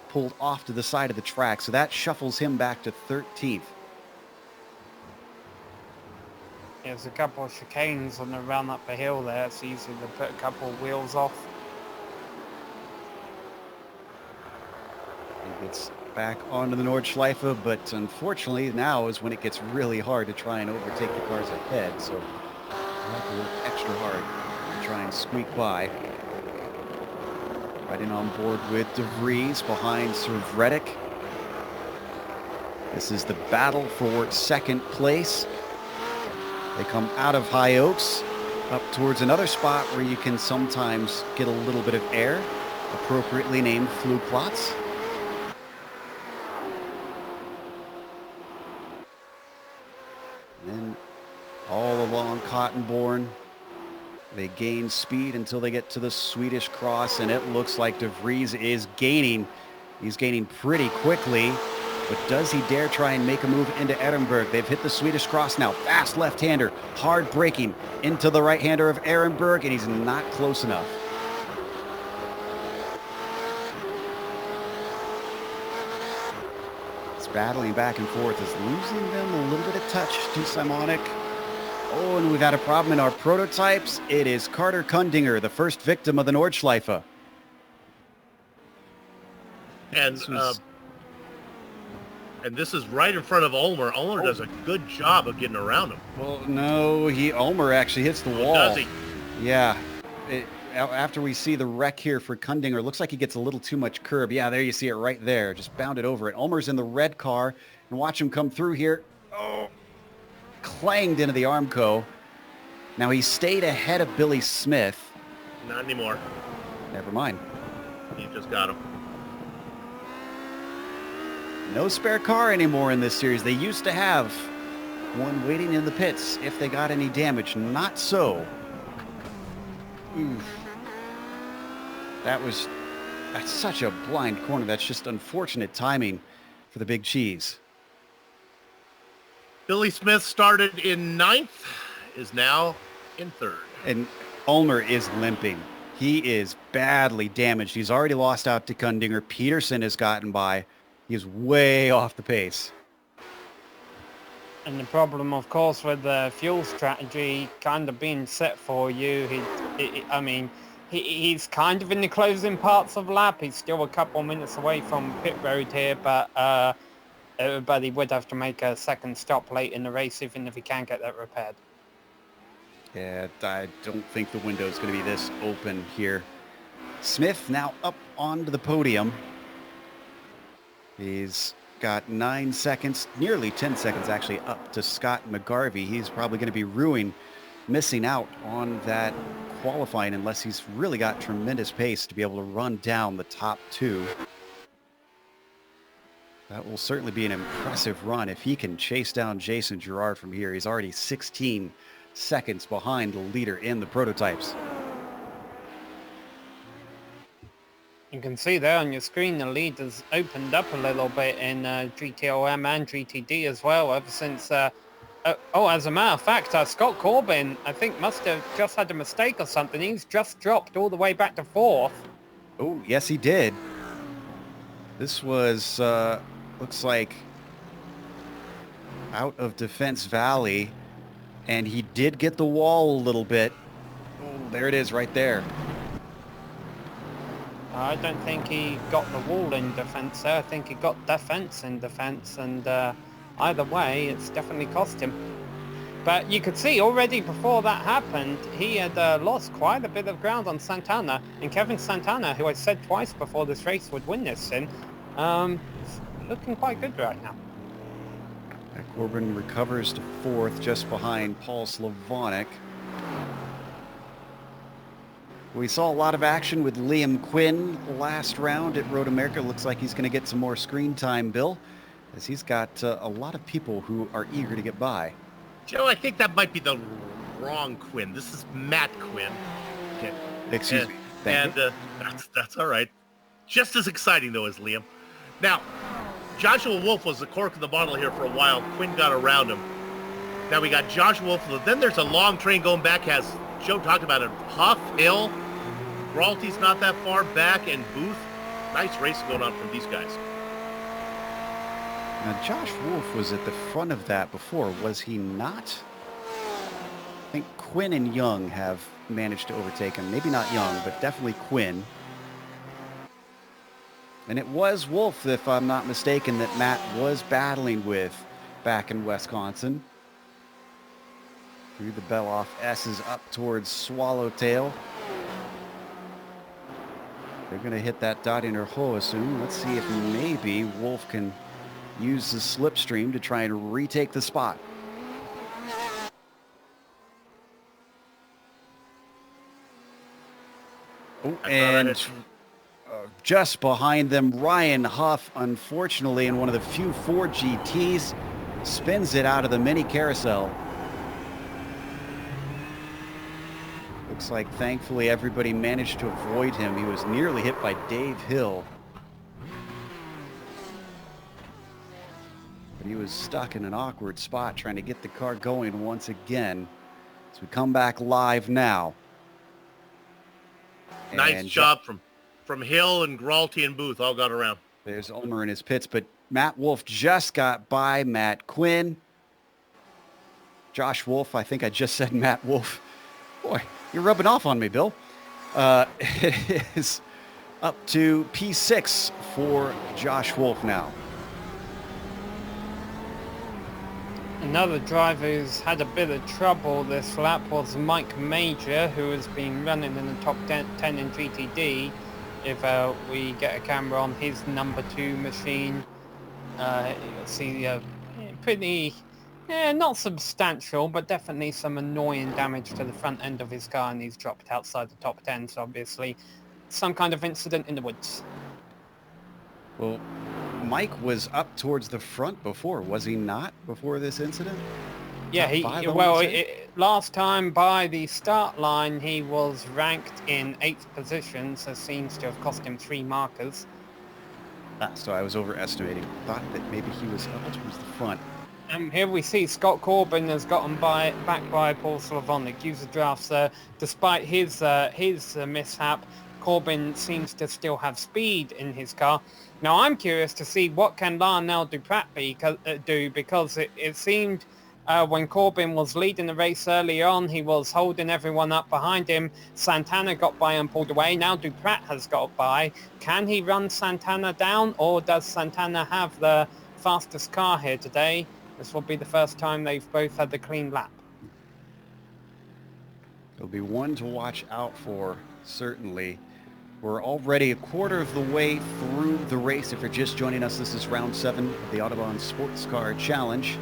pulled off to the side of the track, so that shuffles him back to 13th. There's a couple of chicanes on the run up the hill there. It's easy to put a couple of wheels off. He gets back onto the Nordschleife, but unfortunately now is when it gets really hard to try and overtake the cars ahead, so you have to work extra hard to try and squeak by. Riding on board with De Vries behind Savretic. This is the battle for second place. They come out of High Oaks up towards another spot where you can sometimes get a little bit of air, appropriately named Flugplatz. And then all along Cottonbourne, They gain speed until they get to the Swedish cross, and it looks like De Vries is gaining. He's gaining pretty quickly, but does he dare try and make a move into Ehrenberg? They've hit the Swedish cross now. Fast left-hander, hard braking into the right-hander of Ehrenberg, and he's not close enough. It's battling back and forth, is losing them a little bit of touch to Simonic. Oh, and we've had a problem in our prototypes. It is Carter Kundinger, the first victim of the Nordschleife. And this is right in front of Ulmer. Ulmer does a good job of getting around him. Well, no, Ulmer actually hits the wall. Does he? Yeah. After we see the wreck here for Kundinger, looks like he gets a little too much curb. Yeah, there you see it right there. Just bounded over it. Ulmer's in the red car, and watch him come through here. Oh, clanged into the Armco. Now he stayed ahead of Billy Smith. Not anymore. Never mind. He just got him. No spare car anymore in this series. They used to have one waiting in the pits if they got any damage. Not so. Oof. That's such a blind corner. That's just unfortunate timing for the big cheese. Billy Smith started in 9th, is now in 3rd. And Ulmer is limping. He is badly damaged. He's already lost out to Kundinger. Peterson has gotten by. He's way off the pace. And the problem, of course, with the fuel strategy kind of being set for you, he's kind of in the closing parts of the lap. He's still a couple minutes away from pit road here, but he would have to make a second stop late in the race, even if he can't get that repaired. Yeah, I don't think the window is going to be this open here. Smith now up onto the podium. He's got 9 seconds, nearly 10 seconds actually, up to Scott McGarvey. He's probably going to be missing out on that qualifying unless he's really got tremendous pace to be able to run down the top 2. That will certainly be an impressive run if he can chase down Jason Girard from here. He's already 16 seconds behind the leader in the prototypes. You can see there on your screen the lead has opened up a little bit in GTOM and GTD as well ever since... as a matter of fact, Scott Corbin, I think, must have just had a mistake or something. He's just dropped all the way back to 4th. Oh, yes, he did. This was, looks like, out of Defense Valley, and he did get the wall a little bit. Oh, there it is right there. I don't think he got the wall in defense there. I think he got defense in defense, and either way, it's definitely cost him. But you could see already before that happened, he had lost quite a bit of ground on Santana, and Kevin Santana, who I said twice before this race would win this thing, is looking quite good right now. Corbin recovers to 4th, just behind Paul Slavonic. We saw a lot of action with Liam Quinn last round at Road America. Looks like he's going to get some more screen time, Bill, as he's got a lot of people who are eager to get by. Joe, I think that might be the wrong Quinn. This is Matt Quinn. Okay. Excuse me. Thank you. That's all right. Just as exciting, though, as Liam. Now, Joshua Wolf was the cork in the bottle here for a while. Quinn got around him. Now we got Joshua Wolf. Then there's a long train going back, as Joe talked about it. Huff, Hill, Royalty's not that far back, and Booth. Nice race going on from these guys. Now, Josh Wolf was at the front of that before, was he not? I think Quinn and Young have managed to overtake him. Maybe not Young, but definitely Quinn. And it was Wolf, if I'm not mistaken, that Matt was battling with back in Wisconsin. Through the Beloff S's up towards Swallowtail. They're going to hit that dot in her hole soon. Let's see if maybe Wolf can use the slipstream to try and retake the spot. Oh, and just behind them, Ryan Huff, unfortunately, in one of the few Ford GTs, spins it out of the mini carousel. Looks like thankfully everybody managed to avoid him. He was nearly hit by Dave Hill. But he was stuck in an awkward spot trying to get the car going once again. So we come back live now. Nice job from Hill and Gralty and Booth all got around. There's Ulmer in his pits, but Matt Wolf just got by Matt Quinn. Josh Wolf, I think I just said Matt Wolf. Boy, you're rubbing off on me, Bill. It is up to P6 for Josh Wolf now. Another driver who's had a bit of trouble this lap was Mike Major, who has been running in the top 10 in GTD. If we get a camera on his number 2 machine, you'll see pretty, not substantial, but definitely some annoying damage to the front end of his car, and he's dropped outside the top 10, so obviously some kind of incident in the woods. Well, Mike was up towards the front before, was he not, before this incident? Yeah, last time by the start line, he was ranked in 8th position, so seems to have cost him 3 markers. So I was overestimating. Thought that maybe he was up towards the front. And here we see Scott Corbin has gotten back by Paul Slavonic. User drafts, despite his mishap, Corbin seems to still have speed in his car. Now I'm curious to see what can Lionel Duprat do, because it seemed when Corbin was leading the race early on, he was holding everyone up behind him. Santana got by and pulled away. Now Duprat has got by. Can he run Santana down, or does Santana have the fastest car here today? This will be the first time they've both had the clean lap. There'll be one to watch out for, certainly. We're already a quarter of the way through the race. If you're just joining us, this is round 7 of the Autobahn Sportscar Challenge.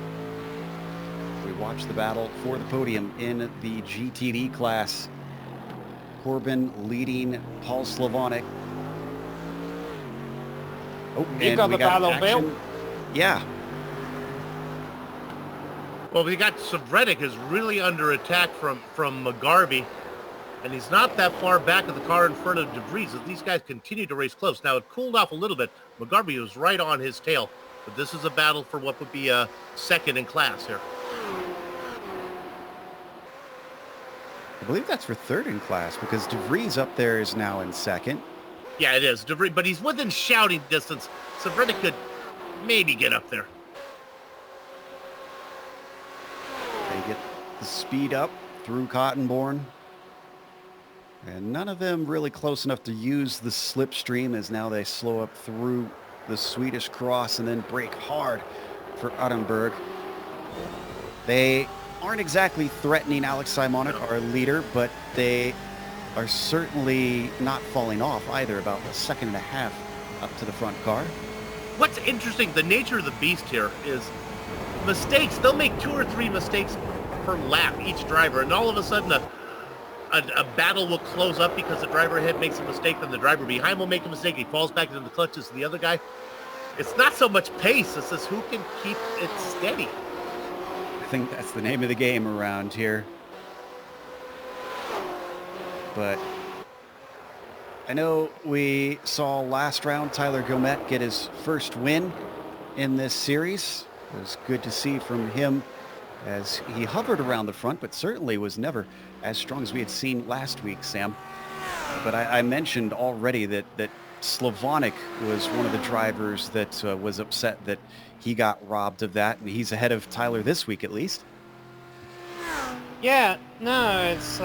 We watch the battle for the podium in the GTD class. Corbin leading Paul Slavonic. Oh, you got the battle, action. Bill. Yeah. Well, we got Savretic is really under attack from McGarvey. And he's not that far back of the car in front of DeVries as these guys continue to race close. Now, it cooled off a little bit. McGarvey was right on his tail. But this is a battle for what would be a second in class here. I believe that's for third in class, because DeVries up there is now in second. Yeah, it is. DeVries, but he's within shouting distance. Savretic could maybe get up there. They get the speed up through Cottonbourne. And none of them really close enough to use the slipstream, as now they slow up through the Swedish cross and then brake hard for Uttenberg. They aren't exactly threatening Alex Simonik, our leader, but they are certainly not falling off either, about a second and a half up to the front car. What's interesting, the nature of the beast here is mistakes. They'll make 2 or 3 mistakes per lap, each driver, and all of a sudden a battle will close up because the driver ahead makes a mistake, then the driver behind will make a mistake. He falls back into the clutches of the other guy. It's not so much pace, it's just who can keep it steady. I think that's the name of the game around here. But I know we saw last round Tyler Gomet get his first win in this series. It was good to see from him as he hovered around the front, but certainly was never as strong as we had seen last week, Sam. But I mentioned already that Slavonic was one of the drivers that was upset that he got robbed of that, and he's ahead of Tyler this week at least. Yeah, no, it's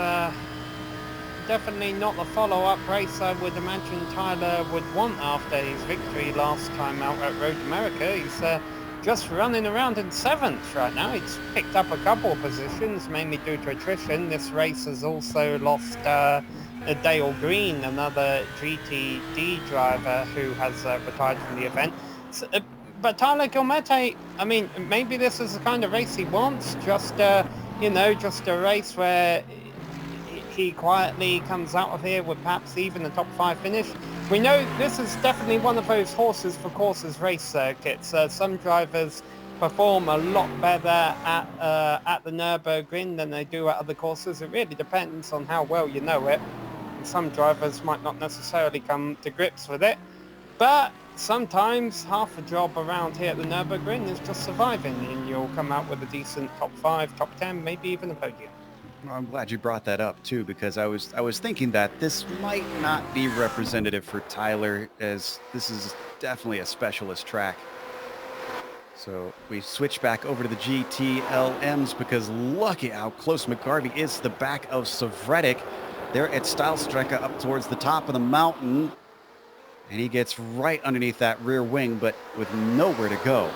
definitely not the follow-up race I would imagine Tyler would want after his victory last time out at Road America. He's just running around in 7th right now. He's picked up a couple of positions, mainly due to attrition. This race has also lost Dale Green, another GTD driver who has retired from the event. So, but Tyler Gilmette, I mean, maybe this is the kind of race he wants, just a race where he quietly comes out of here with perhaps even a top 5 finish. We know this is definitely one of those horses for courses race circuits. Some drivers perform a lot better at the Nürburgring than they do at other courses. It really depends on how well you know it. And some drivers might not necessarily come to grips with it, but sometimes half a job around here at the Nürburgring is just surviving, and you'll come out with a decent top 5, top 10, maybe even a podium. Well, I'm glad you brought that up too, because I was thinking that this might not be representative for Tyler, as this is definitely a specialist track. So we switch back over to the GTLMs, because look at how close McGarvey is to the back of Savretic. They're at Stylstrecke up towards the top of the mountain, and he gets right underneath that rear wing, but with nowhere to go.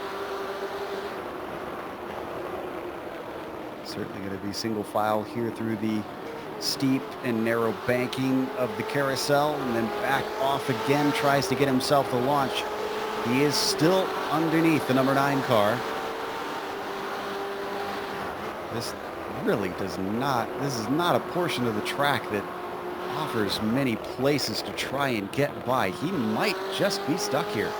Certainly going to be single file here through the steep and narrow banking of the carousel, and then back off again, tries to get himself the launch. He is still underneath the number 9 car. This really does not, this is not a portion of the track that offers many places to try and get by. He might just be stuck here.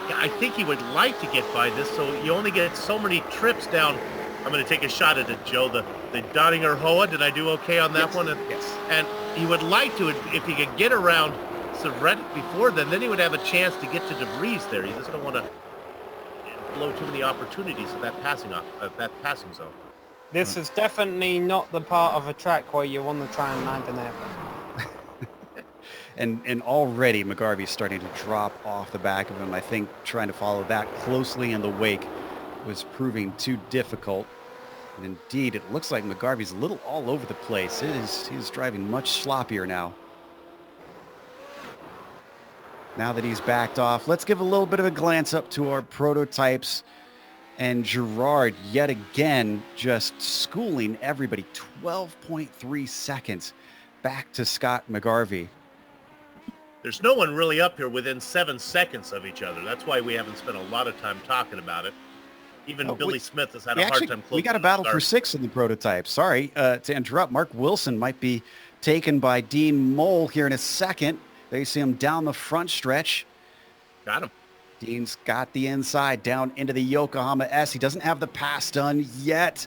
Yeah, I think he would like to get by this, so you only get so many trips down. I'm going to take a shot at it, Joe. The Donninger Hoa, did I do okay on that one? Yes. And he would like to, if he could get around Savretic before then he would have a chance to get to DeVries there. You just don't want to blow too many opportunities at that passing zone. This is definitely not the part of a track where you want to try and land an airplane. And already McGarvey's starting to drop off the back of him. I think trying to follow that closely in the wake was proving too difficult. And indeed, it looks like McGarvey's a little all over the place. He's driving much sloppier now. Now that he's backed off, let's give a little bit of a glance up to our prototypes. And Gerard, yet again, just schooling everybody. 12.3 seconds back to Scott McGarvey. There's no one really up here within 7 seconds of each other. That's why we haven't spent a lot of time talking about it. Even Billy Smith has had a hard time closing. We got a battle for 6 in the prototype. Sorry to interrupt. Mark Wilson might be taken by Dean Mole here in a second. There you see him down the front stretch. Got him. Dean's got the inside down into the Yokohama S. He doesn't have the pass done yet.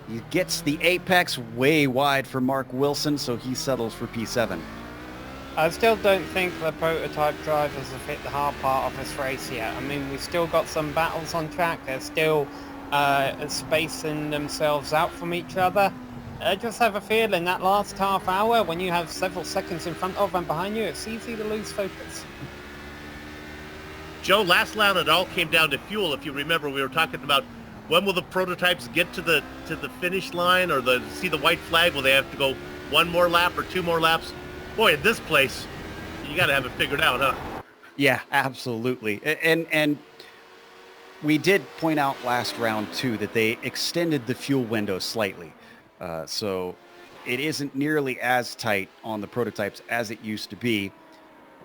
He gets the apex way wide for Mark Wilson, so he settles for P7. I still don't think the prototype drivers have hit the hard part of this race yet. I mean, we've still got some battles on track. They're still spacing themselves out from each other. I just have a feeling that last half hour, when you have several seconds in front of and behind you, it's easy to lose focus. Joe, last round it all came down to fuel. If you remember, we were talking about when will the prototypes get to the finish line, or see the white flag? Will they have to go one more lap or 2 more laps? Boy, at this place, you got to have it figured out, huh? Yeah, absolutely. And we did point out last round, too, that they extended the fuel window slightly. So it isn't nearly as tight on the prototypes as it used to be.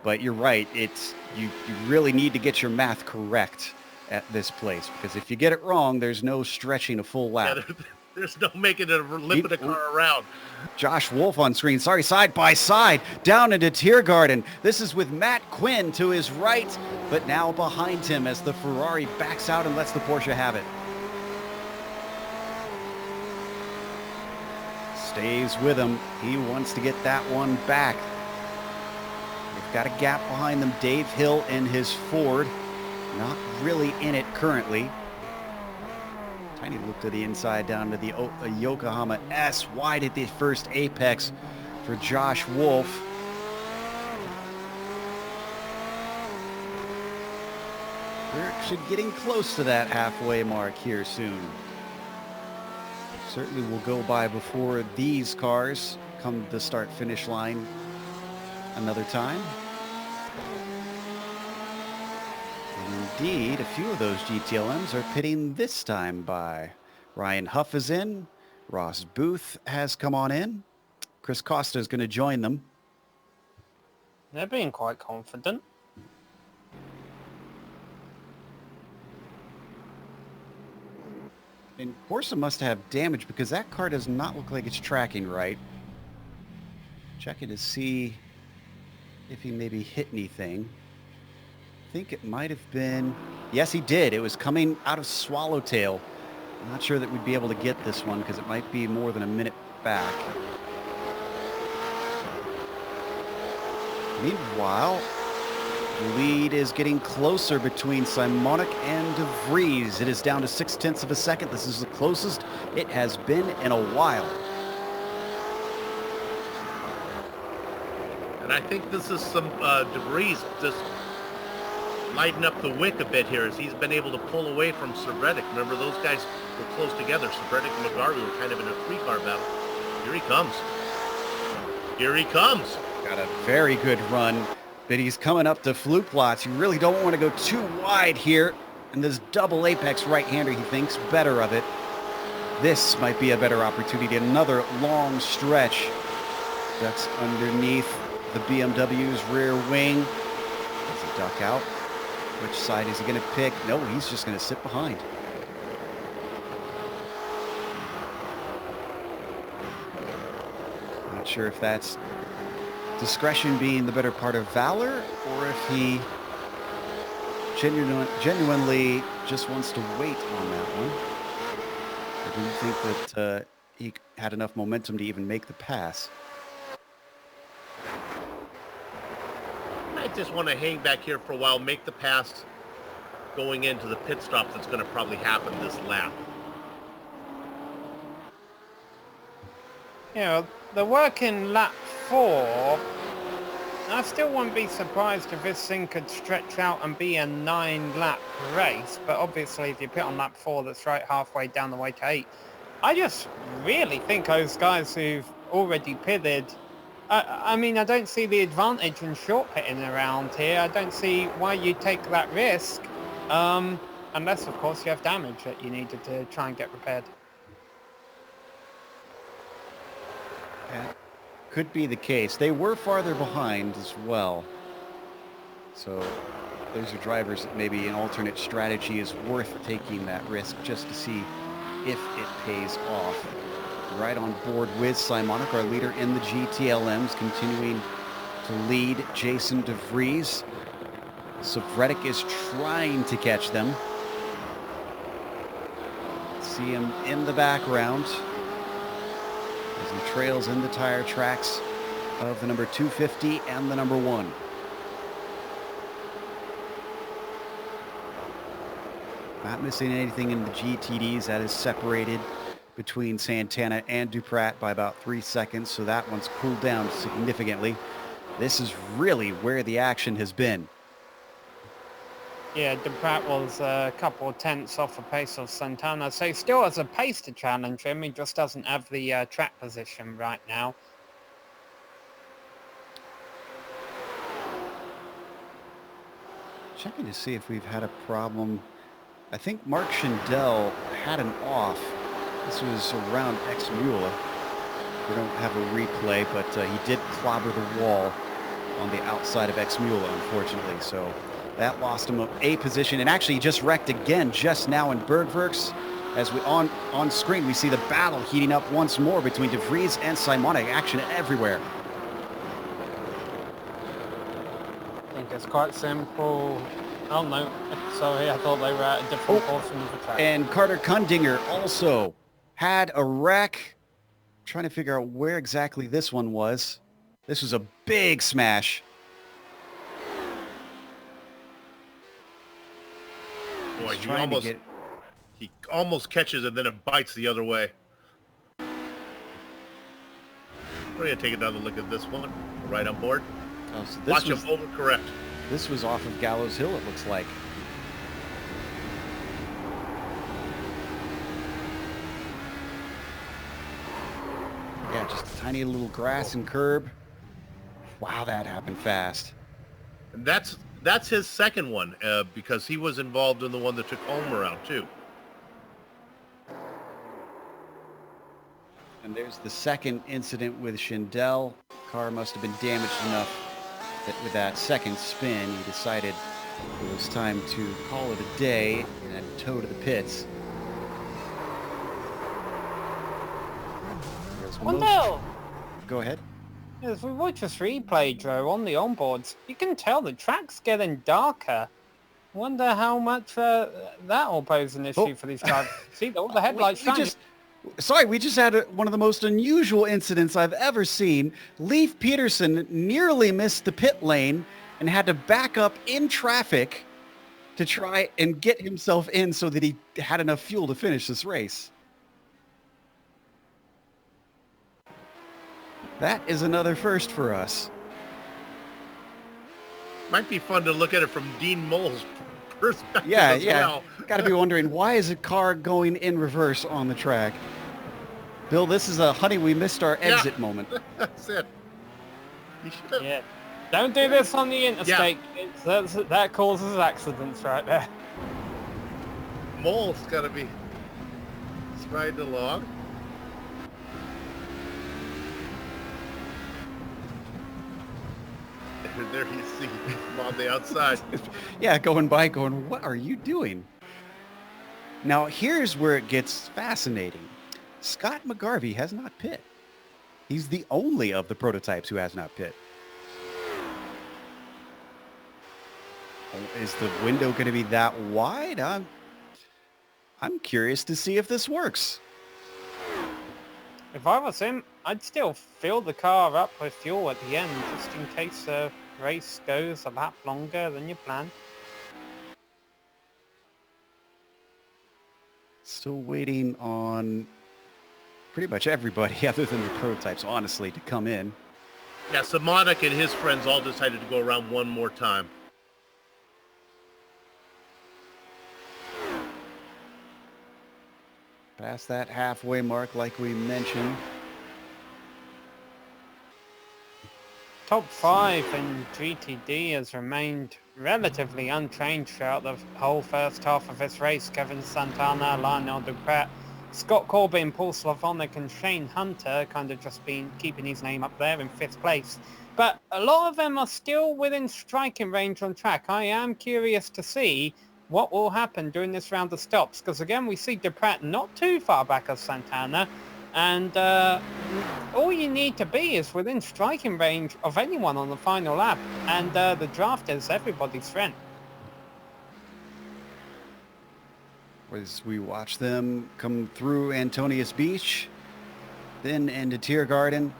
But you're right. It's you really need to get your math correct at this place, because if you get it wrong, there's no stretching a full lap. Yeah, there's no making a limping a car around. Josh Wolf on screen. Sorry, side by side down into Tiergarten. This is with Matt Quinn to his right, but now behind him as the Ferrari backs out and lets the Porsche have it. Stays with him. He wants to get that one back. They've got a gap behind them. Dave Hill in his Ford. Not really in it currently. Tiny look to the inside down to the Yokohama S. Wide at the first apex for Josh Wolf. We're actually getting close to that halfway mark here soon. Certainly will go by before these cars come to the start-finish line another time. And indeed, a few of those GTLMs are pitting this time by. Ryan Huff is in. Ross Booth has come on in. Chris Costa is going to join them. They're being quite confident. And Corsa must have damage, because that car does not look like it's tracking right. Checking to see if he maybe hit anything. I think it might have been Yes, he did. It was coming out of Swallowtail. I'm not sure that we'd be able to get this one because it might be more than a minute back. Meanwhile, the lead is getting closer between Simonic and De Vries. It is down to 0.6 of a second. This is the closest it has been in a while. And I think this is some De Vries just lighten up the wick a bit here as he's been able to pull away from Cervetic. Remember, those guys were close together. Cervetic and McGarvey were kind of in a three-car battle. Here he comes. Here he comes. Got a very good run, but he's coming up to fluke lots. You really don't want to go too wide here. And this double apex right-hander, he thinks better of it. This might be a better opportunity. Another long stretch. That's underneath the BMW's rear wing. Does he duck out? Which side is he going to pick? No, he's just going to sit behind. Not sure if that's discretion being the better part of valor, or if he genuinely just wants to wait on that one. I didn't think that he had enough momentum to even make the pass. I just want to hang back here for a while, make the pass going into the pit stop that's going to probably happen this lap. You know, the work in lap 4, I still wouldn't be surprised if this thing could stretch out and be a 9-lap race, but obviously if you pit on lap 4, that's right halfway down the way to 8. I just really think those guys who've already pitted, I mean, I don't see the advantage in short pitting around here. I don't see why you take that risk, unless, of course, you have damage that you needed to try and get repaired. That could be the case. They were farther behind as well. So those are drivers that maybe an alternate strategy is worth taking that risk just to see if it pays off. Right on board with Simonic, our leader in the GTLMs, continuing to lead Jason De Vries. Cervetic is trying to catch them. See him in the background as he trails in the tire tracks of the number 250 and the number 1. Not missing anything in the GTDs. That is separated between Santana and Duprat by about 3 seconds, so that one's cooled down significantly. This is really where the action has been. Yeah, Duprat was a couple of tenths off the pace of Santana, so he still has a pace to challenge him. He just doesn't have the track position right now. Checking to see if we've had a problem. I think Mark Schindel had an off. This was around X-Mula. We don't have a replay, but he did clobber the wall on the outside of X-Mula, unfortunately. So that lost him a position. And actually, he just wrecked again just now in Bergwerks. As we on screen, we see the battle heating up once more between De Vries and Simonic. Action everywhere. I think it's quite simple. Oh no, sorry, I thought they were at a different portion of the track. And Carter Kundinger also had a wreck. Trying to figure out where exactly this one was. This was a big smash. Boy, he almost catches it, then it bites the other way. We're going to take another look at this one. Right on board. Oh, so Watch him overcorrect. This was off of Gallows Hill, it looks like. Yeah, just a tiny little grass and curb. Wow, that happened fast. And that's his second one, because he was involved in the one that took home around too. And there's the second incident with Schindel. Car must have been damaged enough that with that second spin, he decided it was time to call it a day and tow to the pits. Go ahead. As we watch this replay, Joe, on the onboards, you can tell the track's getting darker. Wonder how much that'll pose an issue for these drivers. See, all the headlights shining. We just had one of the most unusual incidents I've ever seen. Leif Peterson nearly missed the pit lane and had to back up in traffic to try and get himself in so that he had enough fuel to finish this race. That is another first for us. Might be fun to look at it from Dean Moll's perspective as well. Got to be wondering, why is a car going in reverse on the track? Bill, this is a honey, we missed our exit moment. That's it. Yeah. Don't do this on the interstate. Yeah. That causes accidents right there. Moll's got to be striding along. There you see him on the outside. Yeah, going by, going, what are you doing? Now, here's where it gets fascinating. Scott McGarvey has not pit. He's the only of the prototypes who has not pit. Is the window going to be that wide? I'm curious to see if this works. If I was him, I'd still fill the car up with fuel at the end, just in case the race goes a lap longer than you planned. Still waiting on pretty much everybody other than the prototypes, honestly, to come in. Yeah, Simonic and his friends all decided to go around one more time. Past that halfway mark, like we mentioned. Top 5 in GTD has remained relatively unchanged throughout the whole first half of this race. Kevin Santana, Lionel Duprat, Scott Corbin, Paul Slavonic and Shane Hunter kind of just been keeping his name up there in 5th place. But a lot of them are still within striking range on track. I am curious to see what will happen during this round of stops, because again we see Duprat not too far back as Santana, and all you need to be is within striking range of anyone on the final lap, and the draft is everybody's friend. As we watch them come through Antonius Beach, then into Tiergarten.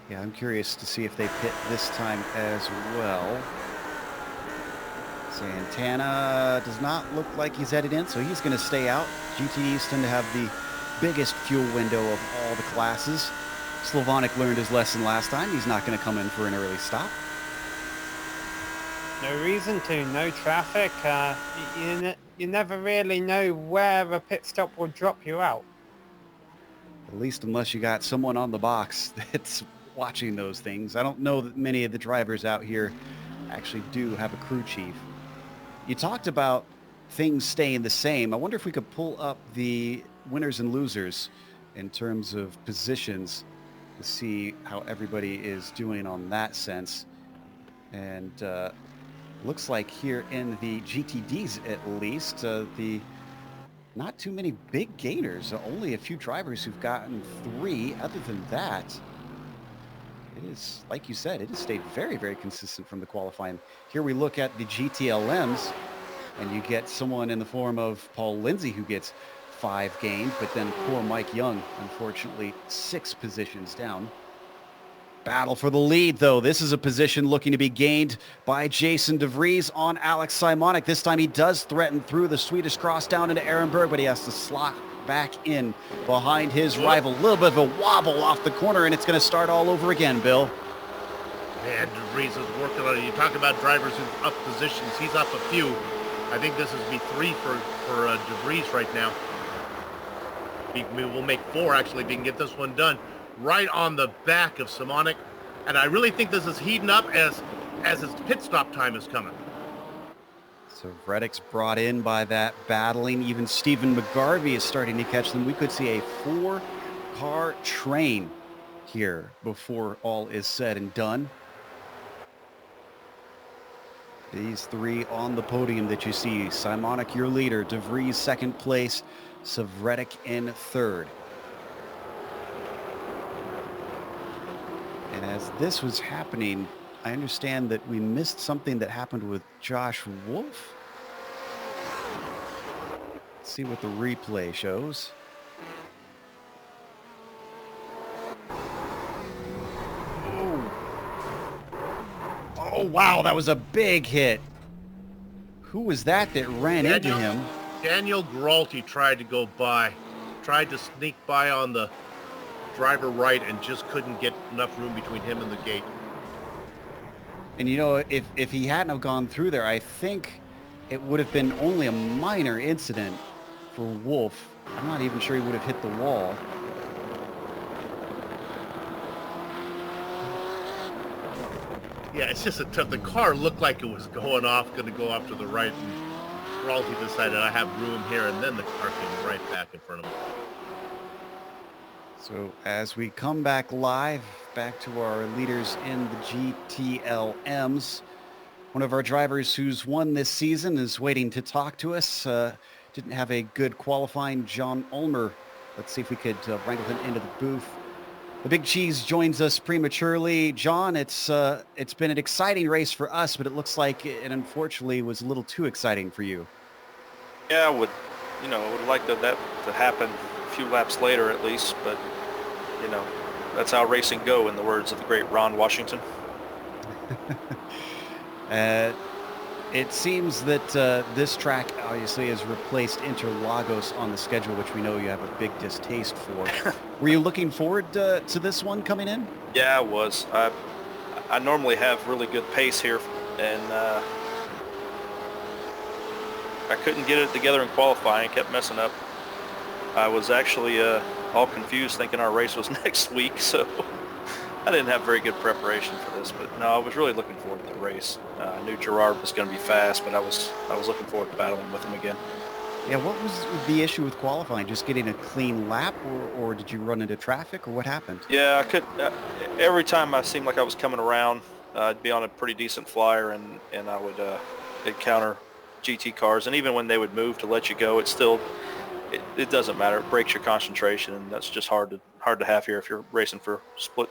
Yeah, I'm curious to see if they pit this time as well. Santana does not look like he's headed in, so he's going to stay out. GTDs tend to have the biggest fuel window of all the classes. Slavonic learned his lesson last time. He's not going to come in for an early stop. No reason to, no traffic. You never really know where a pit stop will drop you out. At least unless you got someone on the box that's watching those things. I don't know that many of the drivers out here actually do have a crew chief. You talked about things staying the same. I wonder if we could pull up the winners and losers in terms of positions to see how everybody is doing on that sense. And looks like here in the GTDs at least, the not too many big gainers, only a few drivers who've gotten 3. Other than that, it is, like you said, it has stayed very, very consistent from the qualifying. Here we look at the GTLMs, and you get someone in the form of Paul Lindsay who gets 5 gained, but then poor Mike Young, unfortunately, 6 positions down. Battle for the lead, though. This is a position looking to be gained by Jason DeVries on Alex Simonic. This time he does threaten through the Swedish cross down into Ehrenberg, but he has to slot back in behind his rival. A little bit of a wobble off the corner, and it's going to start all over again, Bill. Man, DeVries is working on it. You talk about drivers who've up positions. He's up a few. I think this is be 3 for DeVries right now. We'll make 4, actually, if we can get this one done. Right on the back of Simonic. And I really think this is heating up as his pit stop time is coming. So Reddick's brought in by that battling. Even Stephen McGarvey is starting to catch them. We could see a 4-car train here before all is said and done. These 3 on the podium that you see. Simonic, your leader. DeVries, 2nd place. Savretic in 3rd. And as this was happening, I understand that we missed something that happened with Josh Wolf. Let's see what the replay shows. Oh, wow, that was a big hit. Who was that ran into him? Daniel Gralty tried to go by, tried to sneak by on the driver right and just couldn't get enough room between him and the gate. And you know, if he hadn't have gone through there, I think it would have been only a minor incident for Wolf. I'm not even sure he would have hit the wall. Yeah, it's just the car looked like it was going to go off to the right, and Gralty decided I have room here, and then the car came right back in front of him. So as we come back live, back to our leaders in the GTLMs, one of our drivers who's won this season is waiting to talk to us. Didn't have a good qualifying, John Ulmer. Let's see if we could wrangle him into the booth. The Big Cheese joins us prematurely. John, it's been an exciting race for us, but it looks like it unfortunately was a little too exciting for you. Yeah, I would like that to happen a few laps later at least, but that's how racing go, in the words of the great Ron Washington. It seems that this track obviously has replaced Interlagos on the schedule, which we know you have a big distaste for. Were you looking forward to this one coming in? Yeah, I was. I normally have really good pace here, and I couldn't get it together in qualifying. Kept messing up. I was actually all confused, thinking our race was next week, so I didn't have very good preparation for this. But no, I was really looking forward to the race. I knew Gerard was going to be fast, but I was looking forward to battling with him again. Yeah, what was the issue with qualifying? Just getting a clean lap, or did you run into traffic, or what happened? Yeah, I could. Every time I seemed like I was coming around, I'd be on a pretty decent flyer, and I would encounter GT cars, and even when they would move to let you go, it doesn't matter. It breaks your concentration, and that's just hard to have here if you're racing for split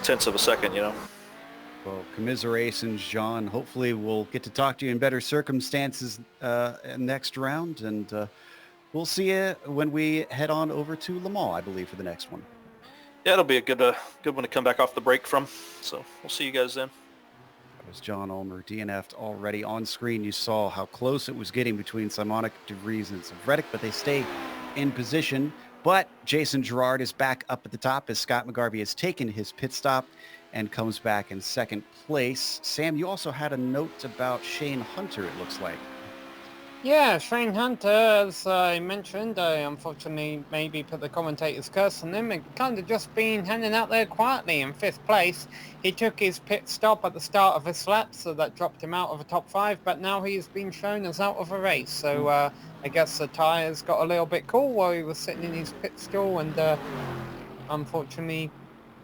tenths of a second, Well, commiserations, John. Hopefully we'll get to talk to you in better circumstances next round, and we'll see you when we head on over to Le Mans, I believe, for the next one. Yeah, it'll be a good one to come back off the break from, so we'll see you guys then. That was John Ulmer, DNF'd already on screen. You saw how close it was getting between Simonic, De Vries, and Savretic, but they stay in position. But Jason Gerard is back up at the top as Scott McGarvey has taken his pit stop and comes back in second place. Sam, you also had a note about Shane Hunter, it looks like. Yeah, Shane Hunter, as I mentioned, unfortunately maybe put the commentator's curse on him and kind of just been hanging out there quietly in 5th place. He took his pit stop at the start of his lap, so that dropped him out of the top 5, but now he's been shown as out of a race. So I guess the tyres got a little bit cool while he was sitting in his pit stall, and unfortunately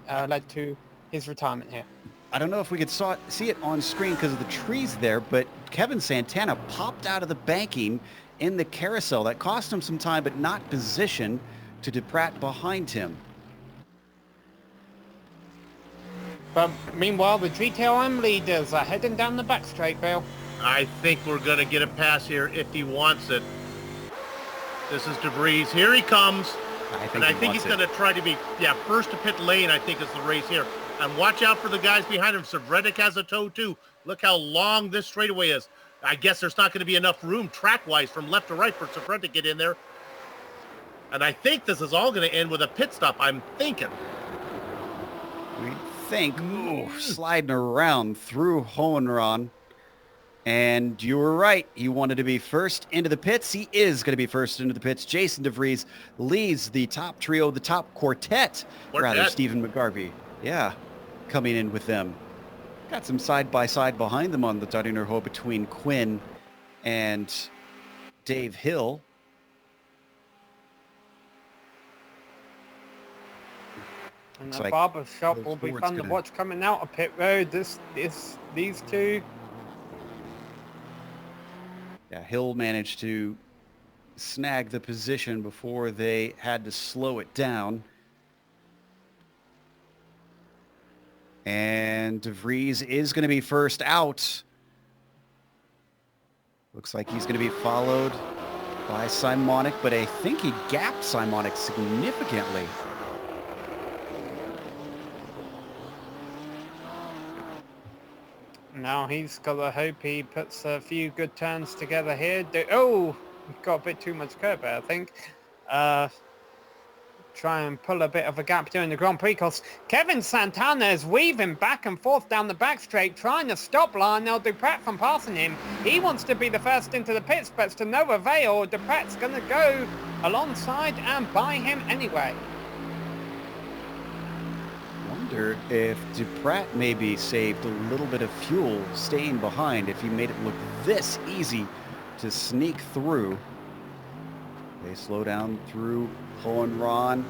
led to his retirement here. I don't know if we could see it on screen because of the trees there, but Kevin Santana popped out of the banking in the carousel. That cost him some time, but not position to DePratt behind him. But meanwhile, the GTLM leaders are heading down the back straight, Bill. I think we're going to get a pass here if he wants it. This is De Vries. Here he comes. I think he's going to try to be, first to pit lane, I think, is the race here. And watch out for the guys behind him. Savretic has a tow, too. Look how long this straightaway is. I guess there's not going to be enough room track-wise from left to right for Savretic to get in there. And I think this is all going to end with a pit stop, I'm thinking. We think, sliding around through Hohenron. And you were right. He wanted to be first into the pits. He is going to be first into the pits. Jason De Vries leads the top trio, the top quartet, Stephen McGarvey. Yeah, coming in with them. Got some side-by-side behind them on the Dardinerho between Quinn and Dave Hill. And the barber shop will be fun to watch coming out of pit road. These two. Yeah, Hill managed to snag the position before they had to slow it down. And De Vries is going to be first out. Looks like he's going to be followed by Simonic, but I think he gapped Simonic significantly. Now he's got to hope he puts a few good turns together here. Oh, got a bit too much curb there, I think. Try and pull a bit of a gap during the Grand Prix, because Kevin Santana is weaving back and forth down the back straight, trying to stop Lionel Duprat from passing him. He wants to be the first into the pits, but it's to no avail. Duprat's going to go alongside and by him anyway. Wonder if Duprat maybe saved a little bit of fuel staying behind if he made it look this easy to sneak through. They slow down through Hohenron.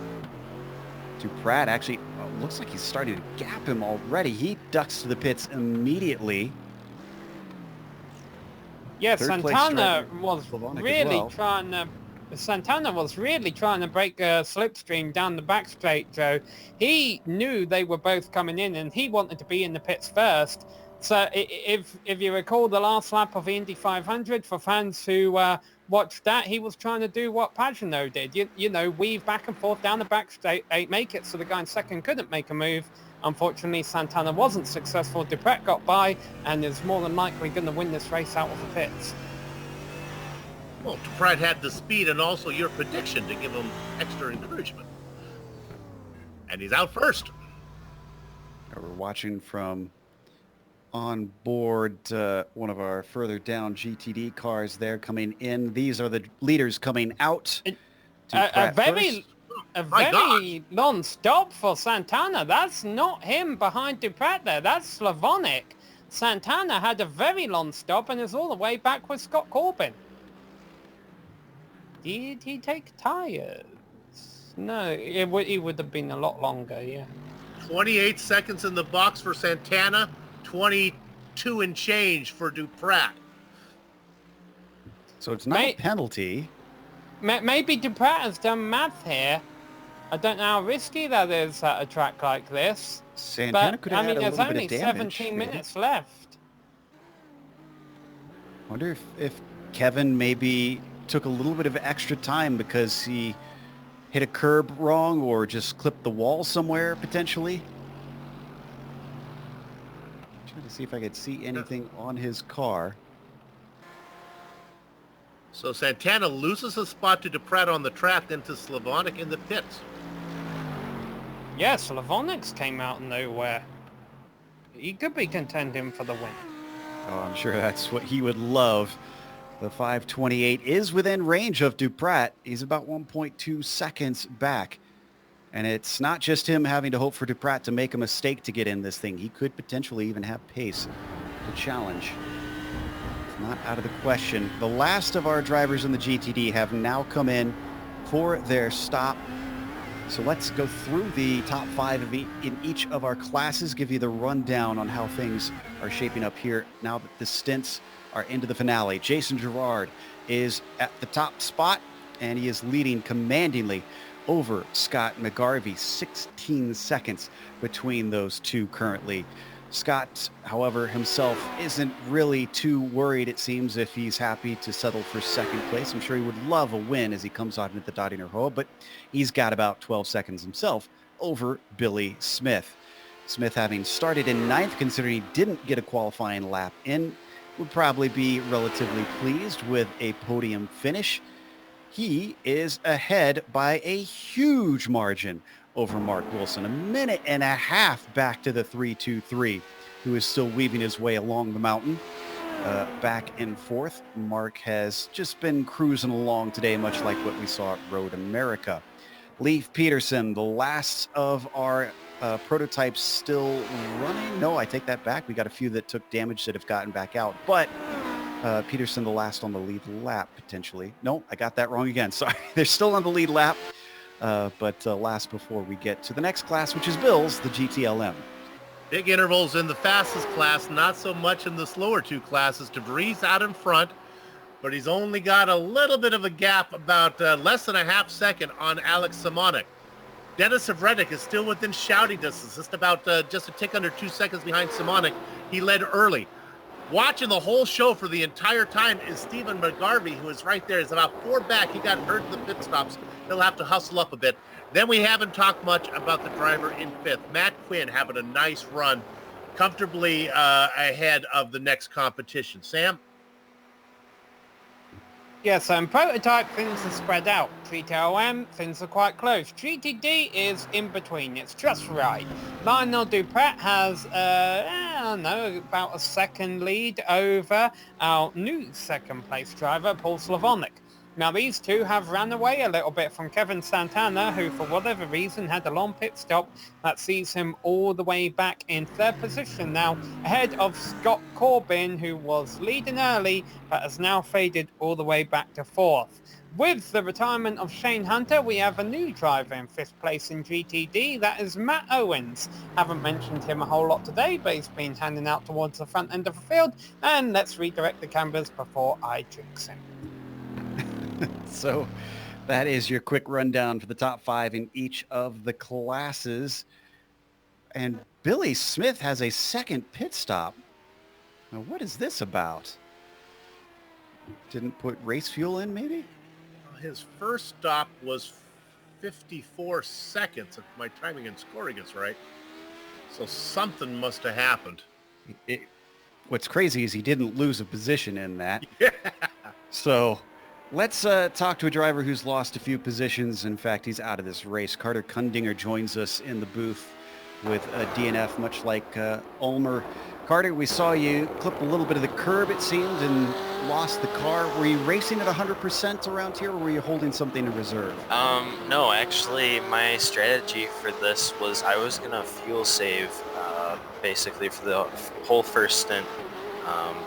Duprat actually looks like he's starting to gap him already. He ducks to the pits immediately. Yeah, Santana was really trying to break a slipstream down the back straight, Joe. He knew they were both coming in and he wanted to be in the pits first. So if you recall the last lap of the Indy 500, for fans who watched that, he was trying to do what Pagenaud did. You know, weave back and forth down the back straight, make it so the guy in second couldn't make a move. Unfortunately, Santana wasn't successful. Duprat got by and is more than likely going to win this race out of the pits. Well, Duprat had the speed and also your prediction to give him extra encouragement. And he's out first. We're watching from on board one of our further down GTD cars there coming in. These are the leaders coming out. A very long stop for Santana. That's not him behind Duprat there. That's Slavonic. Santana had a very long stop and is all the way back with Scott Corbin. Did he take tires? No, it would have been a lot longer, yeah. 28 seconds in the box for Santana, 22 and change for Duprat. So it's not a penalty. Maybe Duprat has done math here. I don't know how risky that is at a track like this. Santana could have had a little bit of damage. There's only 17 minutes left. Wonder if Kevin maybe took a little bit of extra time because he hit a curb wrong or just clipped the wall somewhere potentially. Trying to see if I could see anything on his car. So Santana loses a spot to Duprat on the track, then to Slavonic in the pits. Yeah, Slavonics came out of nowhere. He could be contending for the win. Oh, I'm sure that's what he would love. The 528 is within range of Duprat. He's about 1.2 seconds back. And it's not just him having to hope for Duprat to make a mistake to get in this thing. He could potentially even have pace to challenge. It's not out of the question. The last of our drivers in the GTD have now come in for their stop. So let's go through the top five in each of our classes, give you the rundown on how things are shaping up here now that the stints are into the finale. Jason Girard is at the top spot, and he is leading commandingly over Scott McGarvey. 16 seconds between those two currently. Scott, however, himself isn't really too worried, it seems, if he's happy to settle for second place. I'm sure he would love a win as he comes out into the Dottinger Hoa, but he's got about 12 seconds himself over Billy Smith. Smith, having started in ninth, considering he didn't get a qualifying lap in, would probably be relatively pleased with a podium finish. He is ahead by a huge margin over Mark Wilson, a minute and a half back to the 323, who is still weaving his way along the mountain. Back and forth, Mark has just been cruising along today, much like what we saw at Road America. Leif Peterson, the last of our prototypes still running. No, I take that back. We got a few that took damage that have gotten back out, but Peterson, the last on the lead lap, potentially. No, I got that wrong again. Sorry. They're still on the lead lap, but last before we get to the next class, which is Bill's, the GTLM. Big intervals in the fastest class, not so much in the slower two classes. De Vries out in front, but he's only got a little bit of a gap, about less than a half second on Alex Simonic. Dennis of Reddick is still within shouting distance, just about just a tick under 2 seconds behind Simonic. He led early. Watching the whole show for the entire time is Stephen McGarvey, who is right there. He's about 4 back. He got hurt in the pit stops. He'll have to hustle up a bit. Then we haven't talked much about the driver in 5th. Matt Quinn having a nice run, comfortably ahead of the next competition. Sam? Yes, prototype things are spread out. GTLM, things are quite close. GTD is in between. It's just right. Lionel Duprat has, I don't know, about a second lead over our new second place driver, Paul Slavonic. Now, these two have ran away a little bit from Kevin Santana, who, for whatever reason, had a long pit stop that sees him all the way back in 3rd position now, ahead of Scott Corbin, who was leading early, but has now faded all the way back to 4th. With the retirement of Shane Hunter, we have a new driver in 5th place in GTD. That is Matt Owens. Haven't mentioned him a whole lot today, but he's been handing out towards the front end of the field. And let's redirect the cameras before I jinx him. So that is your quick rundown for the top 5 in each of the classes. And Billy Smith has a second pit stop. Now, what is this about? Didn't put race fuel in, maybe? His first stop was 54 seconds, if my timing and scoring is right. So something must have happened. What's crazy is he didn't lose a position in that. Yeah. So let's talk to a driver who's lost a few positions. In fact, he's out of this race. Carter Kundinger joins us in the booth with a DNF, much like Ulmer. Carter, we saw you clip a little bit of the curb, it seemed, and lost the car. Were you racing at 100% around here, or were you holding something in reserve? No, actually, my strategy for this was I was going to fuel save basically for the whole first stint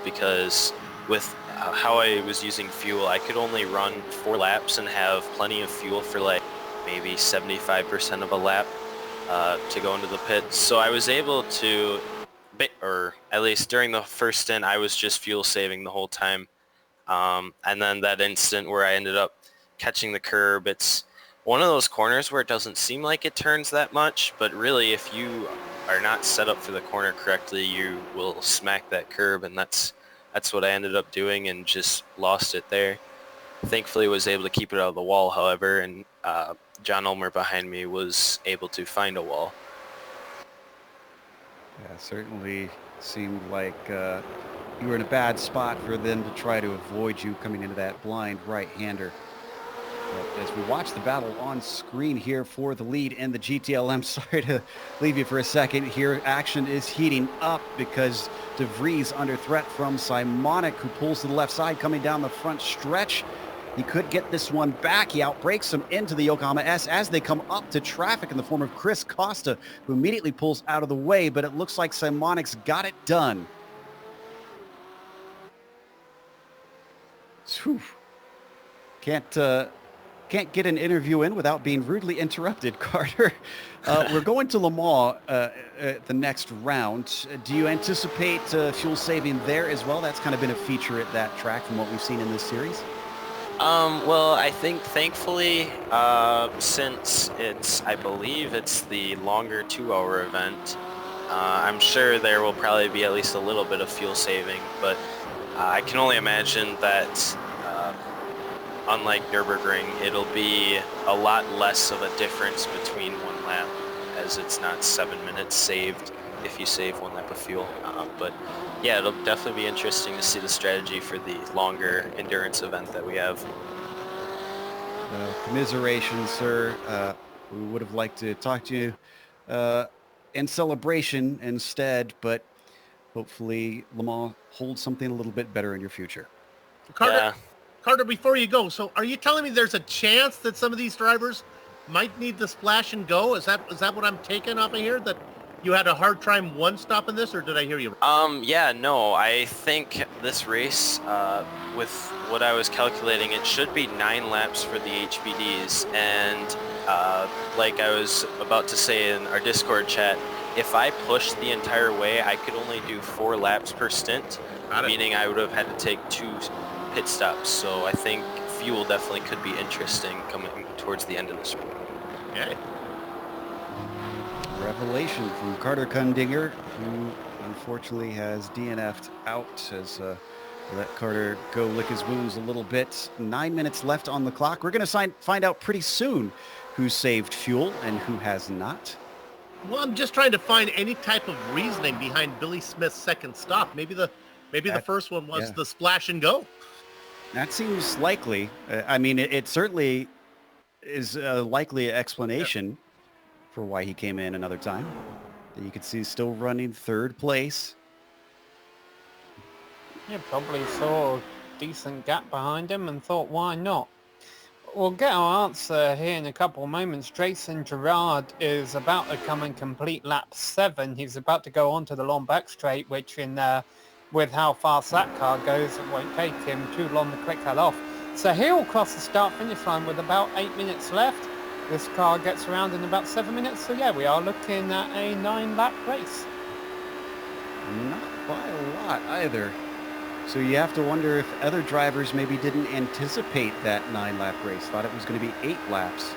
because with how I was using fuel, I could only run 4 laps and have plenty of fuel for like maybe 75% of a lap to go into the pits. So I was able to, or at least during the first stint, I was just fuel saving the whole time. And then that instant where I ended up catching the curb, it's one of those corners where it doesn't seem like it turns that much, but really if you are not set up for the corner correctly, you will smack that curb, and that's what I ended up doing and just lost it there. Thankfully was able to keep it out of the wall, however, and John Ulmer behind me was able to find a wall. Yeah, certainly seemed like you were in a bad spot for them to try to avoid you coming into that blind right-hander. But as we watch the battle on screen here for the lead in the GTLM, sorry to leave you for a second here. Action is heating up because De Vries under threat from Simonic, who pulls to the left side coming down the front stretch. He could get this one back. He outbrakes him into the Yokohama S as they come up to traffic in the form of Chris Costa, who immediately pulls out of the way, but it looks like Simonic's got it done. Whew. Can't get an interview in without being rudely interrupted, Carter. We're going to Le Mans the next round. Do you anticipate fuel saving there as well? That's kind of been a feature at that track from what we've seen in this series. Well, I think thankfully, since I believe it's the longer 2-hour event, I'm sure there will probably be at least a little bit of fuel saving, but I can only imagine that unlike Nürburgring, it'll be a lot less of a difference between one lap, as it's not 7 minutes saved if you save 1 lap of fuel. But yeah, it'll definitely be interesting to see the strategy for the longer endurance event that we have. Commiserations, sir. We would have liked to talk to you in celebration instead, but hopefully Le Mans holds something a little bit better in your future. Carter, Yeah. Carter, before you go, so are you telling me there's a chance that some of these drivers might need to splash and go? Is that what I'm taking off of here? That you had a hard time one stop in this, or did I hear you? Yeah, no, I think this race, with what I was calculating, it should be 9 laps for the HBDs, and like I was about to say in our Discord chat, if I pushed the entire way, I could only do 4 laps per stint, meaning I would have had to take 2 pit stops. So I think fuel definitely could be interesting coming towards the end of this. Yeah. Revelation from Carter Kundinger, who unfortunately has DNF'd out as let Carter go lick his wounds a little bit. 9 minutes left on the clock. We're going to find out pretty soon who saved fuel and who has not. Well, I'm just trying to find any type of reasoning behind Billy Smith's second stop. Maybe the first one was the splash and go. That seems likely. I mean, it certainly is a likely explanation for why he came in another time. You can see still running third place. Yeah, probably saw a decent gap behind him and thought, why not? We'll get our answer here in a couple of moments. Jason Gerard is about to come and complete lap 7. He's about to go onto the long back straight, which with how fast that car goes, it won't take him too long to click that off. So he'll cross the start-finish line with about 8 minutes left. This car gets around in about 7 minutes. So yeah, we are looking at a 9-lap race. Not by a lot either. So you have to wonder if other drivers maybe didn't anticipate that 9-lap race. Thought it was going to be 8 laps.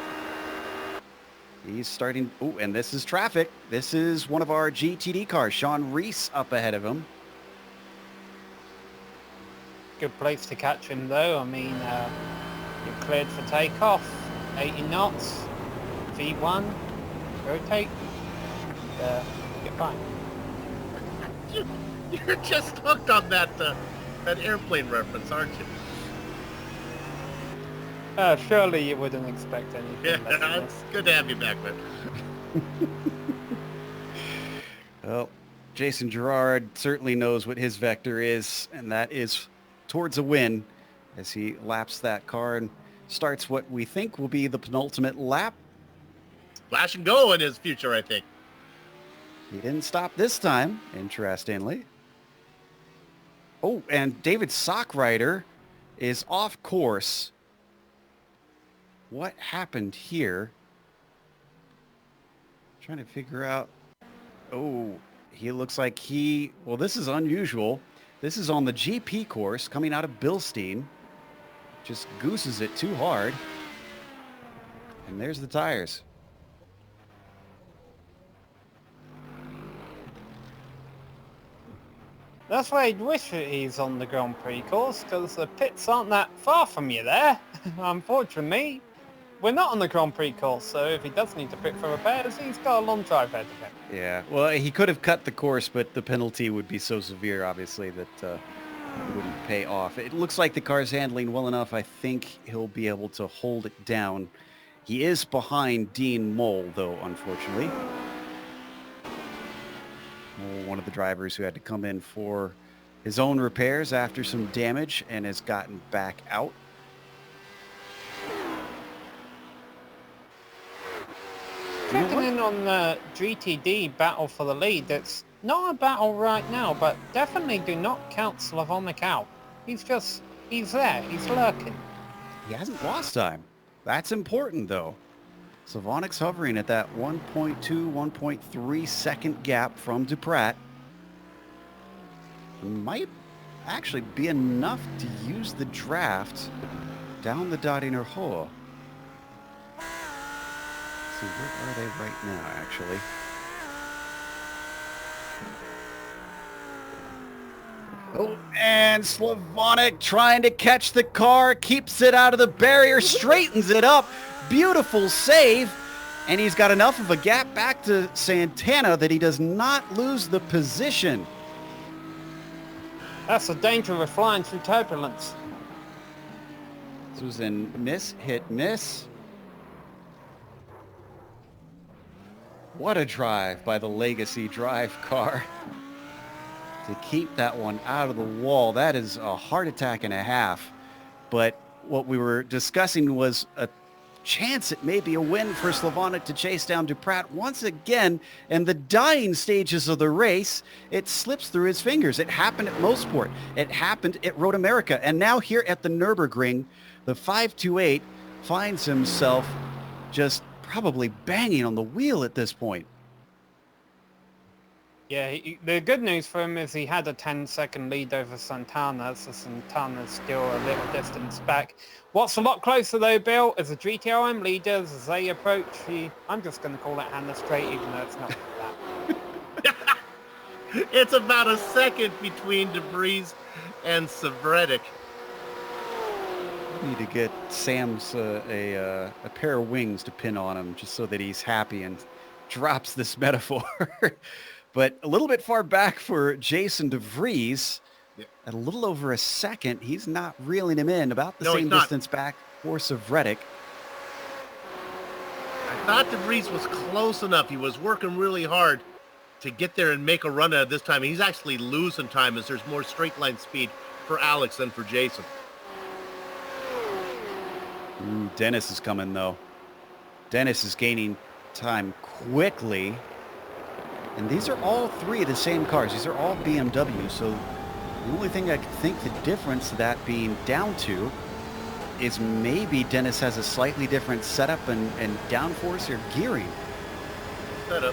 He's starting. Oh, and this is traffic. This is one of our GTD cars. Sean Reese up ahead of him. Good place to catch him though. I mean, you're cleared for takeoff. 80 knots. V1. Rotate. Get by. You're just hooked on that airplane reference, aren't you? Surely you wouldn't expect anything less than Yeah, this. it's good to have you back, man. Well, Jason Gerard certainly knows what his vector is, and that is towards a win as he laps that car and starts what we think will be the penultimate lap. Flash and go in his future, I think. He didn't stop this time, interestingly. Oh, and David Sockrider is off course. What happened here? Trying to figure out. Oh, he looks like well, this is unusual. This is on the GP course coming out of Bilstein. Just gooses it too hard. And there's the tires. That's why I'd wish that he's on the Grand Prix course, because the pits aren't that far from you there. Unfortunately, we're not on the Grand Prix course, so if he does need to pit for repairs, he's got a long drive ahead of him. Yeah, well, he could have cut the course, but the penalty would be so severe, obviously, that it wouldn't pay off. It looks like the car's handling well enough. I think he'll be able to hold it down. He is behind Dean Mole, though, unfortunately. One of the drivers who had to come in for his own repairs after some damage and has gotten back out. Checking in on the GTD battle for the lead. It's not a battle right now, but definitely do not count Slavonic out. He's there. He's lurking. He hasn't lost time. That's important, though. Slavonic's hovering at that 1.2, 1.3 second gap from Duprat. Might actually be enough to use the draft down the Dottinger Hole. See, where are they right now, actually? Oh, and Slavonic trying to catch the car, keeps it out of the barrier, straightens it up. Beautiful save. And he's got enough of a gap back to Santana that he does not lose the position. That's the danger of flying through turbulence. This was in miss, hit, miss. What a drive by the Legacy Drive car to keep that one out of the wall. That is a heart attack and a half. But what we were discussing was a chance it may be a win for Slavonic to chase down Duprat once again. In the dying stages of the race, it slips through his fingers. It happened at Mosport. It happened at Road America. And now here at the Nürburgring, the 528 finds himself just probably banging on the wheel at this point. Yeah, the good news for him is he had a 10-second lead over Santana, so Santana's still a little distance back. What's a lot closer though, Bill, is the GTRM leaders as they approach I'm just going to call it Hannah Straight, even though it's not that. It's about a second between DeVries and Savretic. Need to get Sam's a pair of wings to pin on him just so that he's happy and drops this metaphor. But a little bit far back for Jason DeVries. Yep. At a little over a second, he's not reeling him in. About the No, same he's not. distance back for Savretic. I thought DeVries was close enough. He was working really hard to get there and make a run at it this time. He's actually losing time as there's more straight line speed for Alex than for Jason. Ooh, Dennis is coming though. Dennis is gaining time quickly. And these are all three of the same cars. These are all BMWs. So the only thing I can think the difference of that being down to is maybe Dennis has a slightly different setup and downforce or gearing. Setups.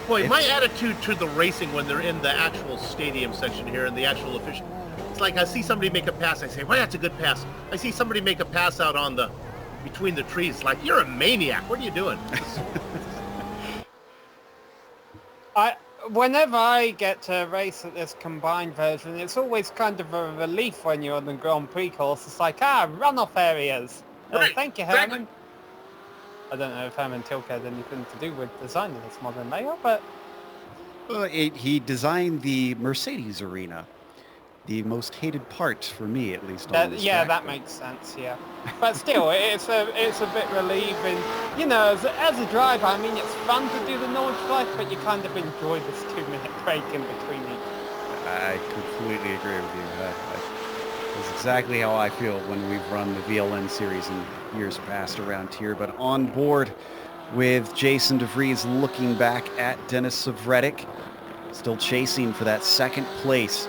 Boy, my attitude to the racing when they're in the actual stadium section here and the actual official, it's like I see somebody make a pass, I say, well, that's a good pass. I see somebody make a pass out on the between the trees, like, you're a maniac. What are you doing? Whenever I get to race at this combined version, it's always kind of a relief when you're on the Grand Prix course. It's like, runoff areas. Right, Oh, thank you, exactly. Herman. I don't know if Herman Tilke had anything to do with designing this modern layout, but He designed the Mercedes arena. The most hated part for me, at least. On this track. that makes sense. Yeah, but still, it's a bit relieving. You know, as a driver, I mean, it's fun to do the Nordschleife, but you kind of enjoy this 2-minute break in between each. I completely agree with you. That's exactly how I feel when we've run the VLN series in years past around here. But on board with Jason DeVries looking back at Dennis Savretic, still chasing for that second place.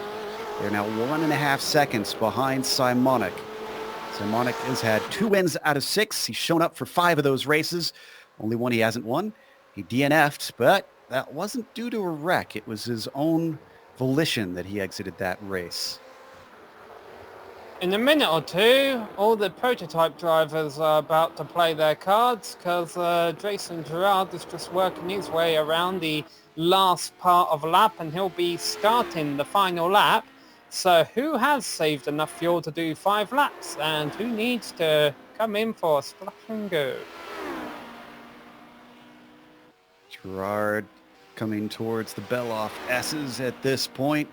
They're now 1.5 seconds behind Simonic. Simonic has had 2 wins out of 6. He's shown up for 5 of those races. Only one he hasn't won. He DNF'd, but that wasn't due to a wreck. It was his own volition that he exited that race. In a minute or two, all the prototype drivers are about to play their cards because Jason Gerard is just working his way around the last part of a lap and he'll be starting the final lap. So who has saved enough fuel to do 5 laps and who needs to come in for a splash and go? Gerard coming towards the Beloff S's at this point.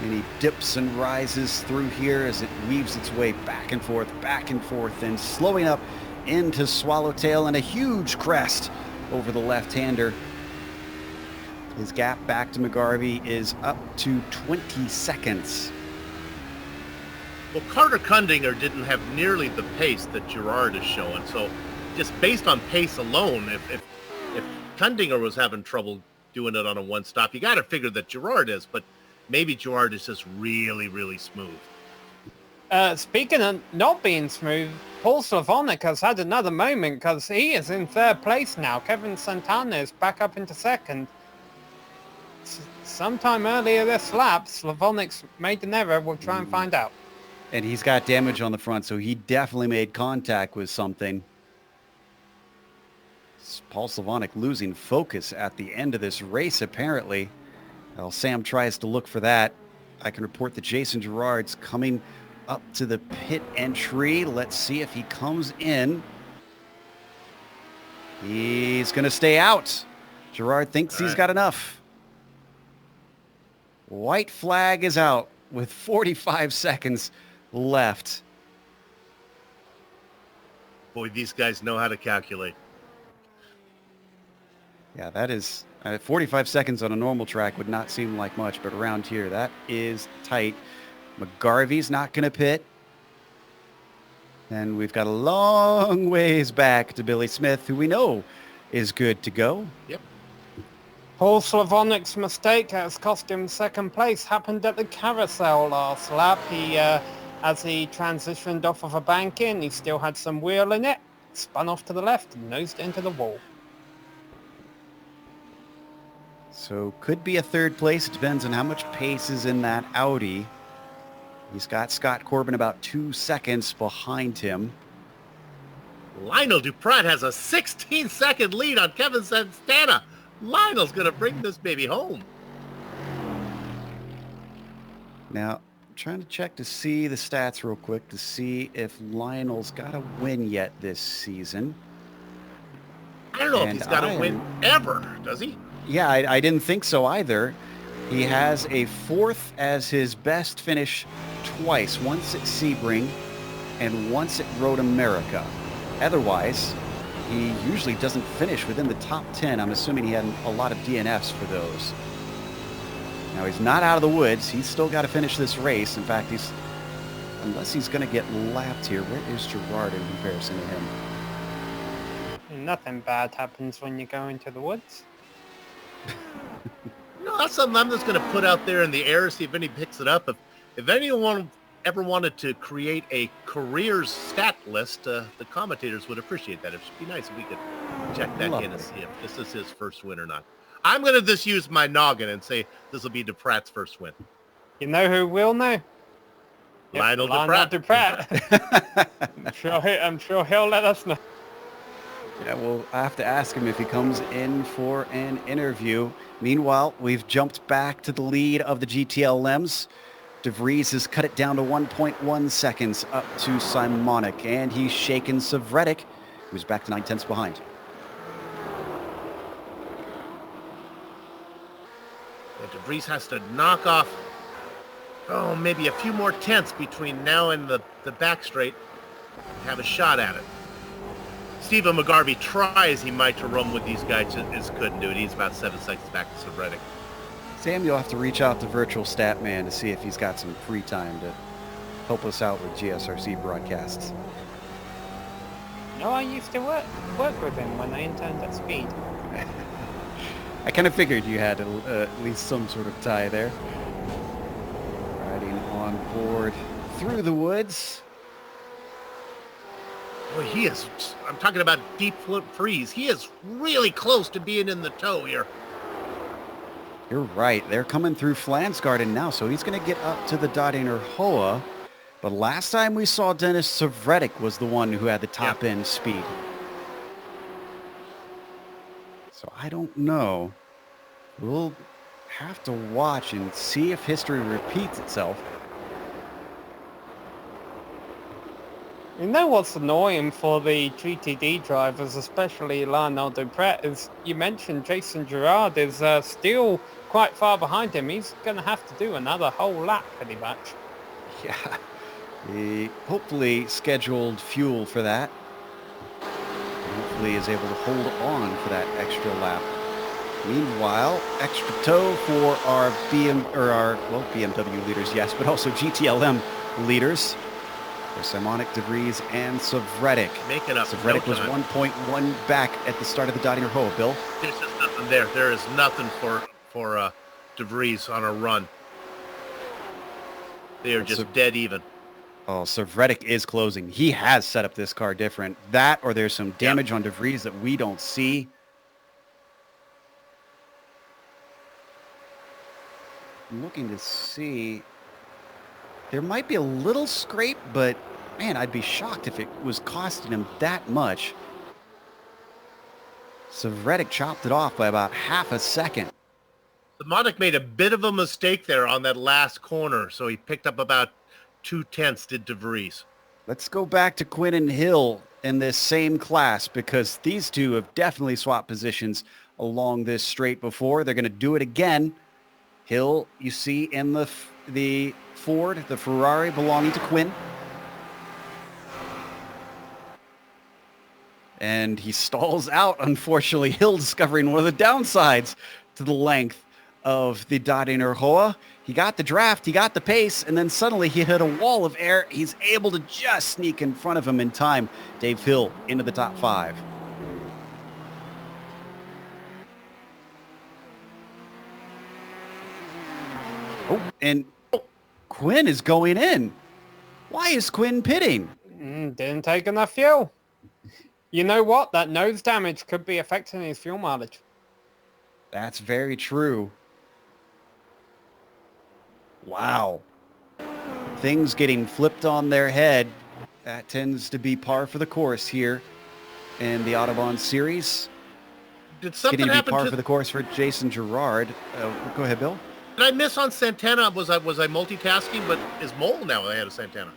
And he dips and rises through here as it weaves its way back and forth, and slowing up into Swallowtail and a huge crest over the left-hander. His gap back to McGarvey is up to 20 seconds. Well, Carter Kundinger didn't have nearly the pace that Gerard is showing. So just based on pace alone, if Kundinger was having trouble doing it on a one stop, you got to figure that Gerard is, but maybe Gerard is just really, really smooth. Speaking of not being smooth, Paul Slavonic has had another moment because he is in 3rd place now. Kevin Santana is back up into 2nd. Sometime earlier this lap, Slavonic's made an error. We'll try and find out. And he's got damage on the front, so he definitely made contact with something. Paul Slavonic losing focus at the end of this race, apparently. Well, Sam tries to look for that. I can report that Jason Gerard's coming up to the pit entry. Let's see if he comes in. He's going to stay out. Gerard thinks he's got enough. White flag is out with 45 seconds left. Boy, these guys know how to calculate. Yeah, that is 45 seconds on a normal track would not seem like much, but around here, that is tight. McGarvey's not going to pit. And we've got a long ways back to Billy Smith, who we know is good to go. Yep. Paul Slavonic's mistake has cost him 2nd place. Happened at the carousel last lap. As he transitioned off of a bank in, he still had some wheel in it. Spun off to the left and nosed into the wall. So could be a third place. It depends on how much pace is in that Audi. He's got Scott Corbin about 2 seconds behind him. Lionel Duprat has a 16-second lead on Kevin Santana. Lionel's going to bring this baby home. Now, I'm trying to check to see the stats real quick to see if Lionel's got a win yet this season. I don't know if he's got a win ever, does he? Yeah, I didn't think so either. He has a 4th as his best finish twice, once at Sebring and once at Road America. Otherwise, he usually doesn't finish within the top 10. I'm assuming he had a lot of DNFs for those. Now, he's not out of the woods. He's still got to finish this race. In fact, unless he's going to get lapped here. Where is Gerard in comparison to him? Nothing bad happens when you go into the woods. That's something I'm just going to put out there in the air, see if anybody picks it up. If anyone ever wanted to create a careers stat list, the commentators would appreciate that. It would be nice if we could check that in and see if this is his first win or not. I'm going to just use my noggin and say this will be Duprat's first win. You know who will know? Lionel Duprat. I'm sure he'll let us know. Yeah, well, I have to ask him if he comes in for an interview. Meanwhile, we've jumped back to the lead of the GTLMs. De Vries has cut it down to 1.1 seconds up to Simonic, and he's shaken Savretic, who's back to 9/10 behind. De Vries has to knock off, maybe a few more tenths between now and the back straight and have a shot at it. Stephen McGarvey tries he might to run with these guys, just couldn't do it. He's about 7 seconds back to Savretic. Sam, you'll have to reach out to Virtual Statman to see if he's got some free time to help us out with GSRC broadcasts. No, I used to work with him when I interned at Speed. I kind of figured you had at least some sort of tie there. Riding on board through the woods. Boy, I'm talking about deep flip freeze. He is really close to being in the tow here. You're right. They're coming through Flansgarden now, so he's going to get up to the Dodinger Hoa. But last time we saw Dennis Savretic was the one who had the top end speed. So I don't know. We'll have to watch and see if history repeats itself. You know what's annoying for the GTD drivers, especially Lionel Duprat, is you mentioned Jason Girard is still quite far behind him. He's going to have to do another whole lap pretty much. Yeah, he hopefully scheduled fuel for that. Hopefully is able to hold on for that extra lap. Meanwhile, extra tow for our BMW leaders, yes, but also GTLM leaders. For Simonic, De Vries, and Savretic. Making up. Savretic was 1.1 back at the start of the Dodinger Hoa, Bill. There's just nothing there. There is nothing for De Vries on a run. They are just dead even. Oh, Savretic is closing. He has set up this car different. That or there's some damage on De Vries that we don't see. I'm looking to see. There might be a little scrape, but man, I'd be shocked if it was costing him that much. Savretic chopped it off by about half a second. Simonic made a bit of a mistake there on that last corner, so he picked up about 2/10, did De Vries. Let's go back to Quinn and Hill in this same class, because these two have definitely swapped positions along this straight before. They're going to do it again. Hill, you see in the Ford, the Ferrari belonging to Quinn. And he stalls out, unfortunately. Hill discovering one of the downsides to the length of the Dodinger Hoa. He got the draft, he got the pace, and then suddenly he hit a wall of air. He's able to just sneak in front of him in time. Dave Hill into the top 5. Oh, and Quinn is going in. Why is Quinn pitting? Didn't take enough fuel. You know what? That nose damage could be affecting his fuel mileage. That's very true. Wow. Things getting flipped on their head. That tends to be par for the course here in the Autobahn series. Did It's something getting to be happen par to... for the course for Jason Gerard. Go ahead, Bill. Did I miss on Santana? Was I multitasking? But is Mole now ahead of Santana?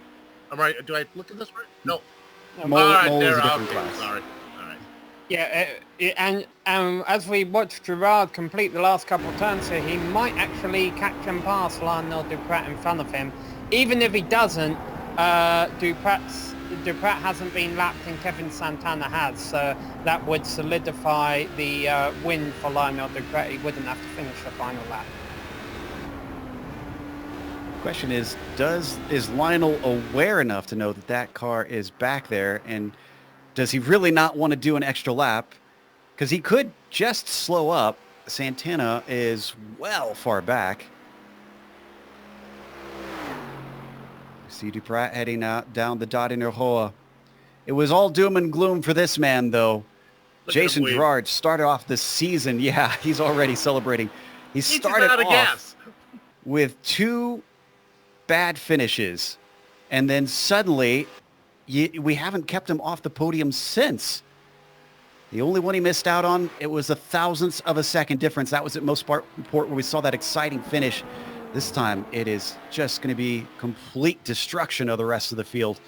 Am I? Do I look at this right? No. Mole, All right, Mole is there. a different Okay, class. sorry. All right. Yeah, and as we watched Gerard complete the last couple of turns here, he might actually catch and pass Lionel Duprat in front of him. Even if he doesn't, Duprat hasn't been lapped and Kevin Santana has, so that would solidify the win for Lionel Duprat. He wouldn't have to finish the final lap. Question is Lionel aware enough to know that that car is back there, and does he really not want to do an extra lap? Because he could just slow up. Santana is well far back. See Duprat heading out down the Dot in Roja. It was all doom and gloom for this man, though. Look at Jason him wave. Gerard started off the season. Yeah, he's already celebrating. He He's just started out of off gas. with 2 bad finishes, and then suddenly we haven't kept him off the podium since. The only one he missed out on, it was a thousandth of a second difference. That was at most part where we saw that exciting finish. This time it is just going to be complete destruction of the rest of the field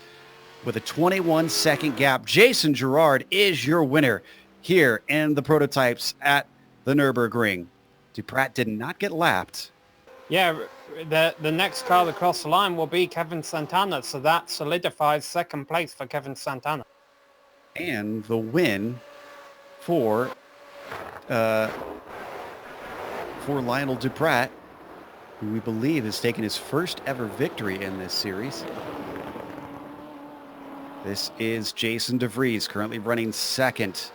with a 21-second gap. Jason Gerard is your winner here in the prototypes at the Nürburgring. Duprat did not get lapped. Yeah, the next car to cross the line will be Kevin Santana, so that solidifies second place for Kevin Santana. And the win for Lionel Duprat, who we believe has taken his first ever victory in this series. This is Jason DeVries, currently running second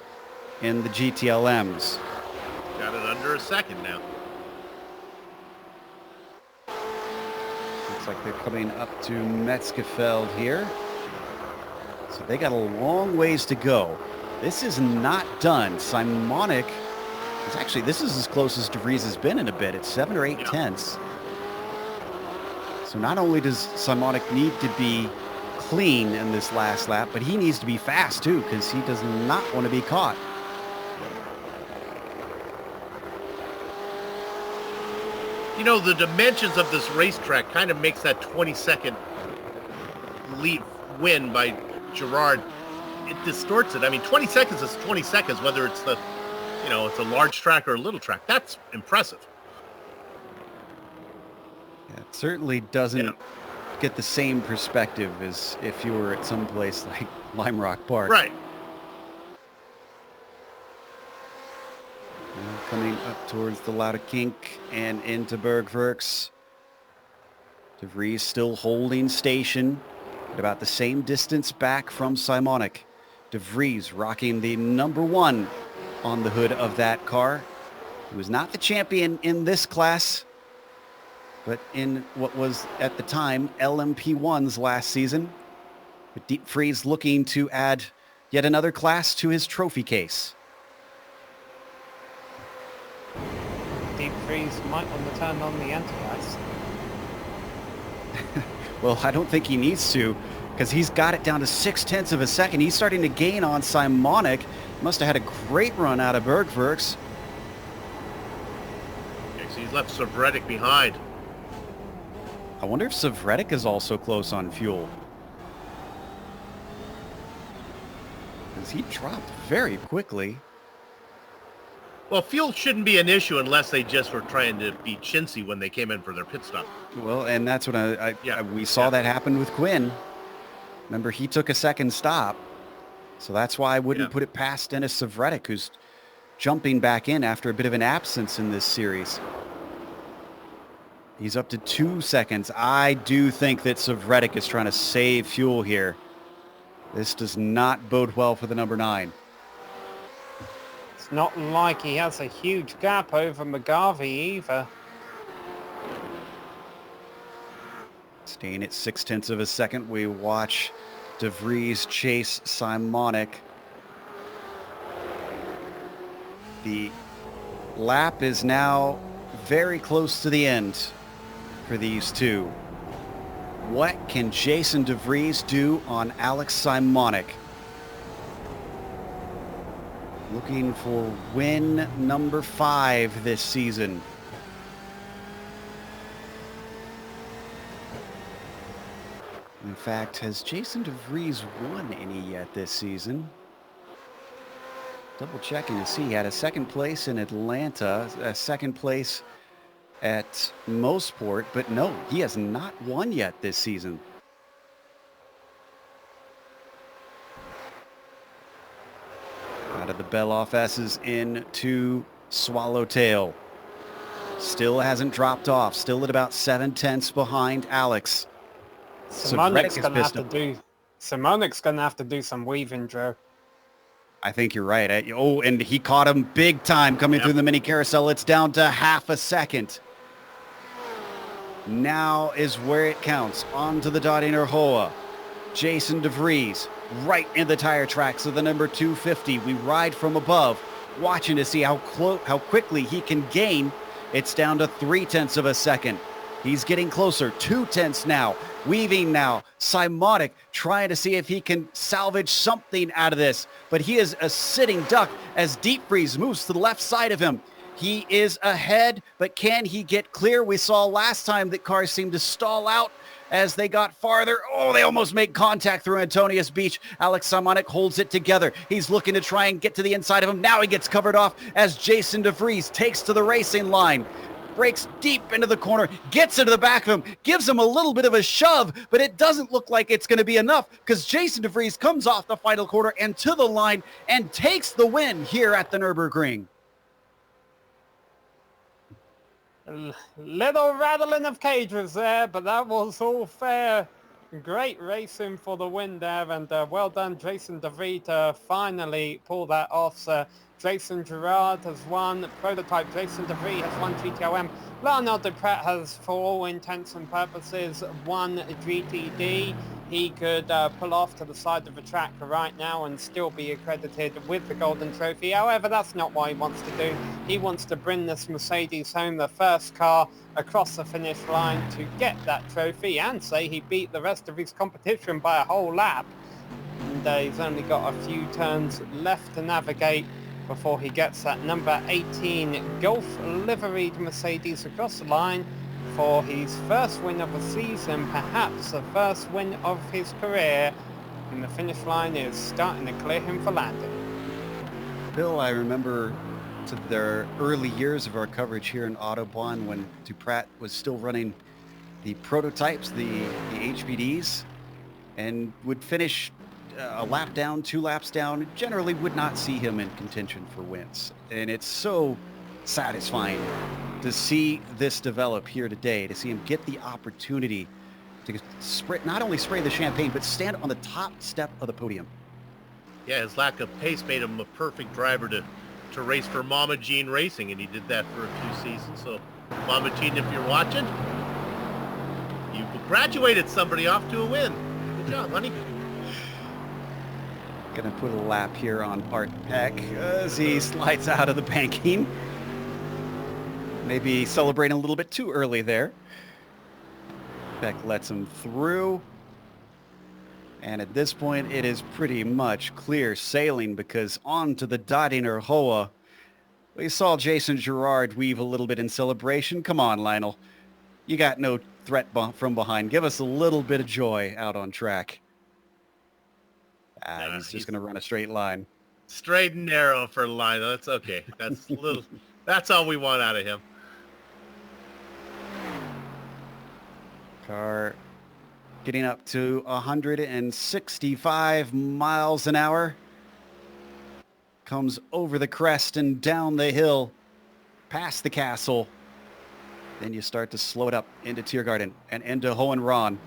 in the GTLMs. Got it under a second now. Looks like they're coming up to Metzgefeld here. So they got a long ways to go. This is not done. Simonic is actually, this is as close as DeVries has been in a bit. It's 7 or 8 tenths. So not only does Simonic need to be clean in this last lap, but he needs to be fast too, because he does not want to be caught. You know, the dimensions of this racetrack kind of makes that 20-second lead win by Gerard. It distorts it. I mean, 20 seconds is 20 seconds, whether it's the, you know, it's a large track or a little track. That's impressive. Yeah, it certainly doesn't get the same perspective as if you were at some place like Lime Rock Park. Right. Coming up towards the Lauda Kink and into Bergwerks. De Vries still holding station at about the same distance back from Simonic. De Vries rocking the number 1 on the hood of that car. He was not the champion in this class, but in what was at the time LMP1's last season. But Deep Freeze looking to add yet another class to his trophy case. Deep Freeze might want to turn on the anti-ice. Well, I don't think he needs to, because he's got it down to 0.6 of a second. He's starting to gain on Simonic. Must have had a great run out of Bergwerks. Okay, so he's left Savretic behind. I wonder if Savretic is also close on fuel. Because he dropped very quickly. Well, fuel shouldn't be an issue unless they just were trying to be chintzy when they came in for their pit stop. Well, and that's what we saw that happen with Quinn. Remember, he took a second stop. So that's why I wouldn't put it past Dennis Savretic, who's jumping back in after a bit of an absence in this series. He's up to 2 seconds. I do think that Savretic is trying to save fuel here. This does not bode well for the number 9. It's not like he has a huge gap over McGarvey either. Staying at 0.6 of a second, we watch De Vries chase Simonic. The Lap is now very close to the end for these two. What can Jason DeVries do on Alex Simonik? Looking for win number 5 this season. In fact, has Jason DeVries won any yet this season? Double checking to see. He had a second place in Atlanta, a second place at Mosport, but no, he has not won yet this season. Out of the Beloff S's into Swallowtail. Still hasn't dropped off. Still at about 7/10 behind Alex. Simonik's gonna have to do some weaving, Joe. I think you're right. And he caught him big time coming through the mini carousel. It's down to half a second. Now is where it counts. On to the Dottinger Hoa. Jason DeVries right in the tire tracks of the number 250. We ride from above, watching to see how quickly he can gain. It's down to 0.3 of a second. He's getting closer. 0.2 now. Weaving now. Simonik trying to see if he can salvage something out of this. But he is a sitting duck as Deep Freeze moves to the left side of him. He is ahead, but can he get clear? We saw last time that cars seemed to stall out as they got farther. Oh, they almost make contact through Antonius Beach. Alex Simonik holds it together. He's looking to try and get to the inside of him. Now he gets covered off as Jason DeVries takes to the racing line. Breaks deep into the corner, gets into the back of him, gives him a little bit of a shove, but it doesn't look like it's going to be enough because Jason DeVries comes off the final quarter and to the line and takes the win here at the Nürburgring. Little rattling of cages there, but that was all fair. Great racing for the win there, and well done, Jason DeVries, to finally pull that off. Jason Girard has won Prototype. Jason DeVries has won GTOM. Lionel Duprat has, for all intents and purposes, won GTD. He could pull off to the side of the track right now and still be accredited with the Golden Trophy. However, that's not what he wants to do. He wants to bring this Mercedes home, the first car across the finish line to get that trophy, and say he beat the rest of his competition by a whole lap. And he's only got a few turns left to navigate before he gets that number 18 Golf liveried Mercedes across the line for his first win of the season, perhaps the first win of his career, and the finish line is starting to clear him for landing. Bill, I remember to the early years of our coverage here in Autobahn when Duprat was still running the prototypes, the HPDs, and would finish a lap down, 2 laps down. Generally would not see him in contention for wins. And it's so satisfying to see this develop here today, to see him get the opportunity to not only spray the champagne, but stand on the top step of the podium. Yeah, his lack of pace made him a perfect driver to race for Mama Jean Racing, and he did that for a few seasons. So, Mama Jean, if you're watching, you graduated somebody off to a win. Good job, honey. Gonna put a lap here on Art Peck as he slides out of the banking. Maybe celebrating a little bit too early there. Peck lets him through. And at this point, it is pretty much clear sailing because on to the Dottinger Hoa. We saw Jason Girard weave a little bit in celebration. Come on, Lionel. You got no threat from behind. Give us a little bit of joy out on track. He's just going to run a straight line. Straight and narrow for Lionel. That's okay. That's little. That's all we want out of him. Car getting up to 165 miles an hour. Comes over the crest and down the hill, past the castle. Then you start to slow it up into Tiergarten and into Hohenraden.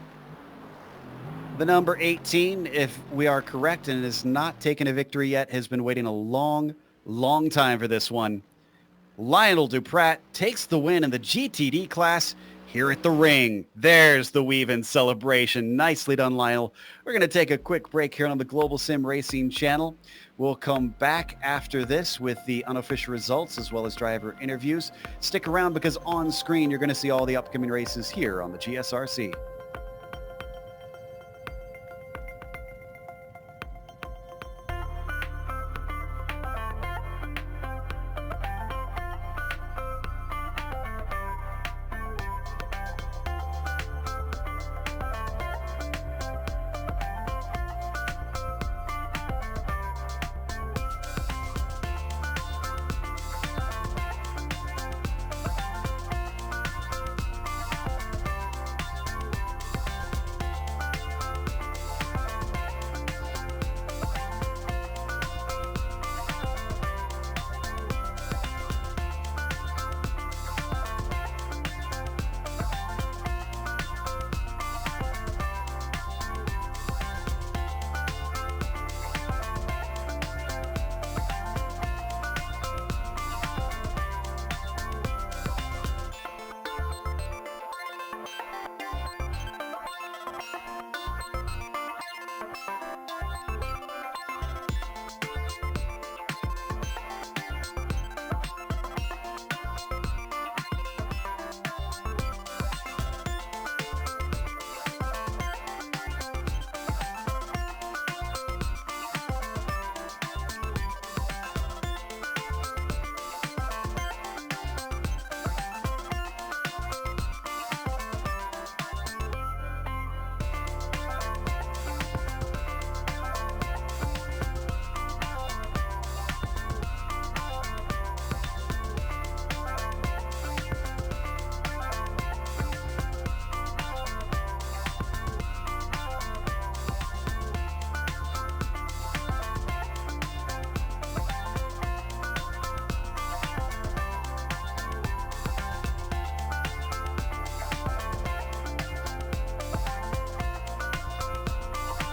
The number 18, if we are correct, and has not taken a victory yet, has been waiting a long, long time for this one. Lionel Duprat takes the win in the GTD class here at the ring. There's the weave-in celebration. Nicely done, Lionel. We're going to take a quick break here on the Global Sim Racing Channel. We'll come back after this with the unofficial results as well as driver interviews. Stick around because on screen you're going to see all the upcoming races here on the GSRC.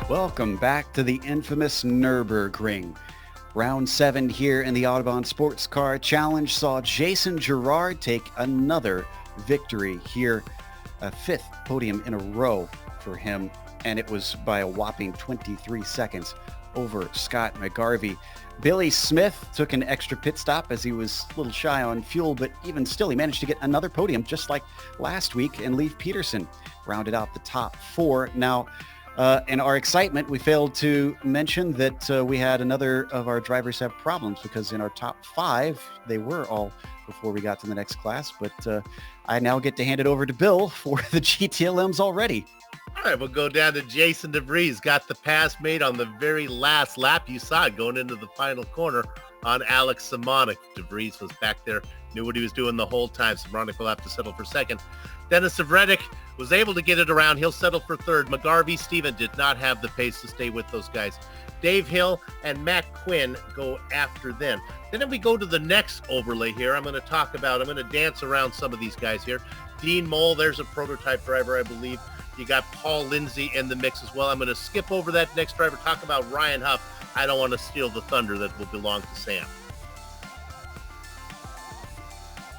Welcome back to the infamous Nürburgring. Round 7 here in the Autobahn Sportscar Challenge saw Jason Gerard take another victory here, a 5th podium in a row for him, and it was by a whopping 23 seconds over Scott McGarvey. Billy Smith took an extra pit stop as he was a little shy on fuel, but even still he managed to get another podium just like last week, and Leif Peterson rounded out the top 4. Now, in our excitement, we failed to mention that we had another of our drivers have problems, because in our top 5, they were all before we got to the next class. But I now get to hand it over to Bill for the GTLMs already. All right, we'll go down to Jason DeVries. Got the pass made on the very last lap. You saw it going into the final corner on Alex Simonic. DeVries was back there, knew what he was doing the whole time. Simonic will have to settle for second. Dennis Savretic was able to get it around. He'll settle for third. McGarvey, Steven did not have the pace to stay with those guys. Dave Hill and Matt Quinn go after them. Then we go to the next overlay here. I'm going to dance around some of these guys here. Dean Mole, there's a prototype driver, I believe. You got Paul Lindsay in the mix as well. I'm going to skip over that next driver, talk about Ryan Huff. I don't want to steal the thunder that will belong to Sam.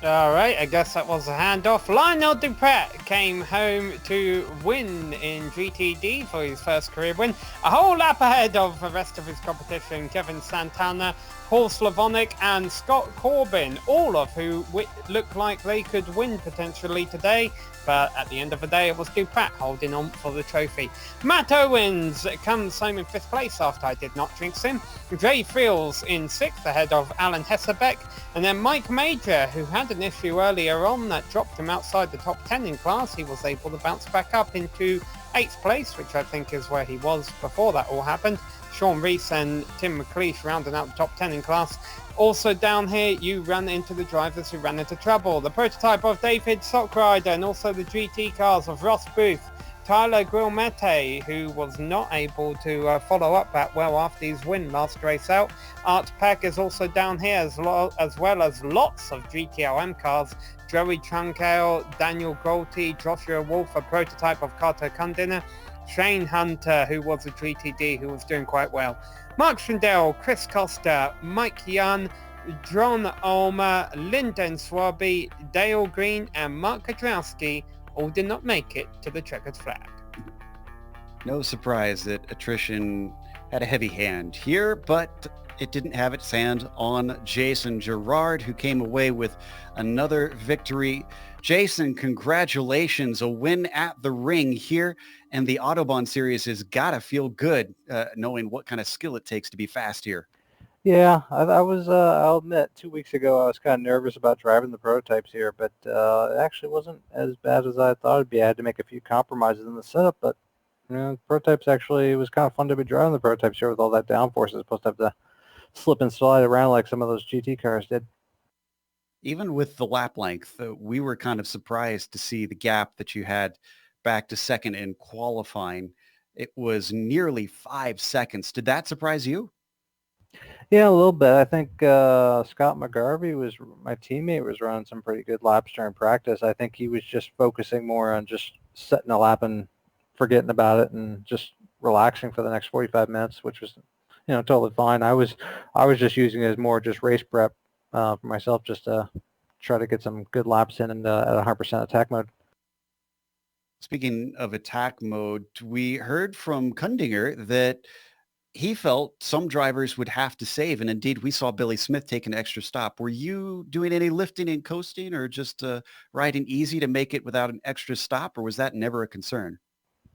All right, I guess that was a handoff. Lionel Duprat came home to win in GTD for his first career win. A whole lap ahead of the rest of his competition. Kevin Santana, Paul Slavonic and Scott Corbin, all of who looked like they could win potentially today. But at the end of the day, it was Duprat holding on for the trophy. Matt Owens comes home in 5th place after I did not jinx him. Jay Fields in 6th ahead of Alan Hessebeck. And then Mike Major, who had an issue earlier on that dropped him outside the top 10 in class. He was able to bounce back up into 8th place, which I think is where he was before that all happened. Sean Rees and Tim McLeish rounding out the top 10 in class. Also down here, you run into the drivers who ran into trouble. The prototype of David Sockrider and also the GT cars of Ross Booth, Tyler Grillmete, who was not able to follow up that well after his win last race out. Art Pack is also down here as well as lots of GTLM cars. Joey Trunkale, Daniel Golty, Joshua Wolf, a prototype of Carter Cundiner, Shane Hunter, who was a GTD, who was doing quite well. Mark Schindel, Chris Costa, Mike Young, John Ulmer, Lyndon Swaby, Dale Green and Mark Kadrowski all did not make it to the checkered flag. No surprise that attrition had a heavy hand here, but it didn't have its hand on Jason Gerard, who came away with another victory. Jason, congratulations, a win at the ring here, and the Autobahn series has got to feel good knowing what kind of skill it takes to be fast here. Yeah, I was, I'll admit, 2 weeks ago I was kind of nervous about driving the prototypes here, but it actually wasn't as bad as I thought it'd be. I had to make a few compromises in the setup, but the prototypes actually, it was kind of fun to be driving the prototypes here with all that downforce as opposed to have to slip and slide around like some of those GT cars did. Even with the lap length, we were kind of surprised to see the gap that you had back to second in qualifying. It was nearly 5 seconds. Did that surprise you? Yeah, a little bit. I think Scott McGarvey, my teammate, was running some pretty good laps during practice. I think he was just focusing more on just setting a lap and forgetting about it and just relaxing for the next 45 minutes, which was, totally fine. I was just using it as more just race prep for myself, just to try to get some good laps in and at 100% attack mode. Speaking of attack mode, we heard from Kundinger that he felt some drivers would have to save, and indeed we saw Billy Smith take an extra stop. Were you doing any lifting and coasting, or just riding easy to make it without an extra stop, or was that never a concern?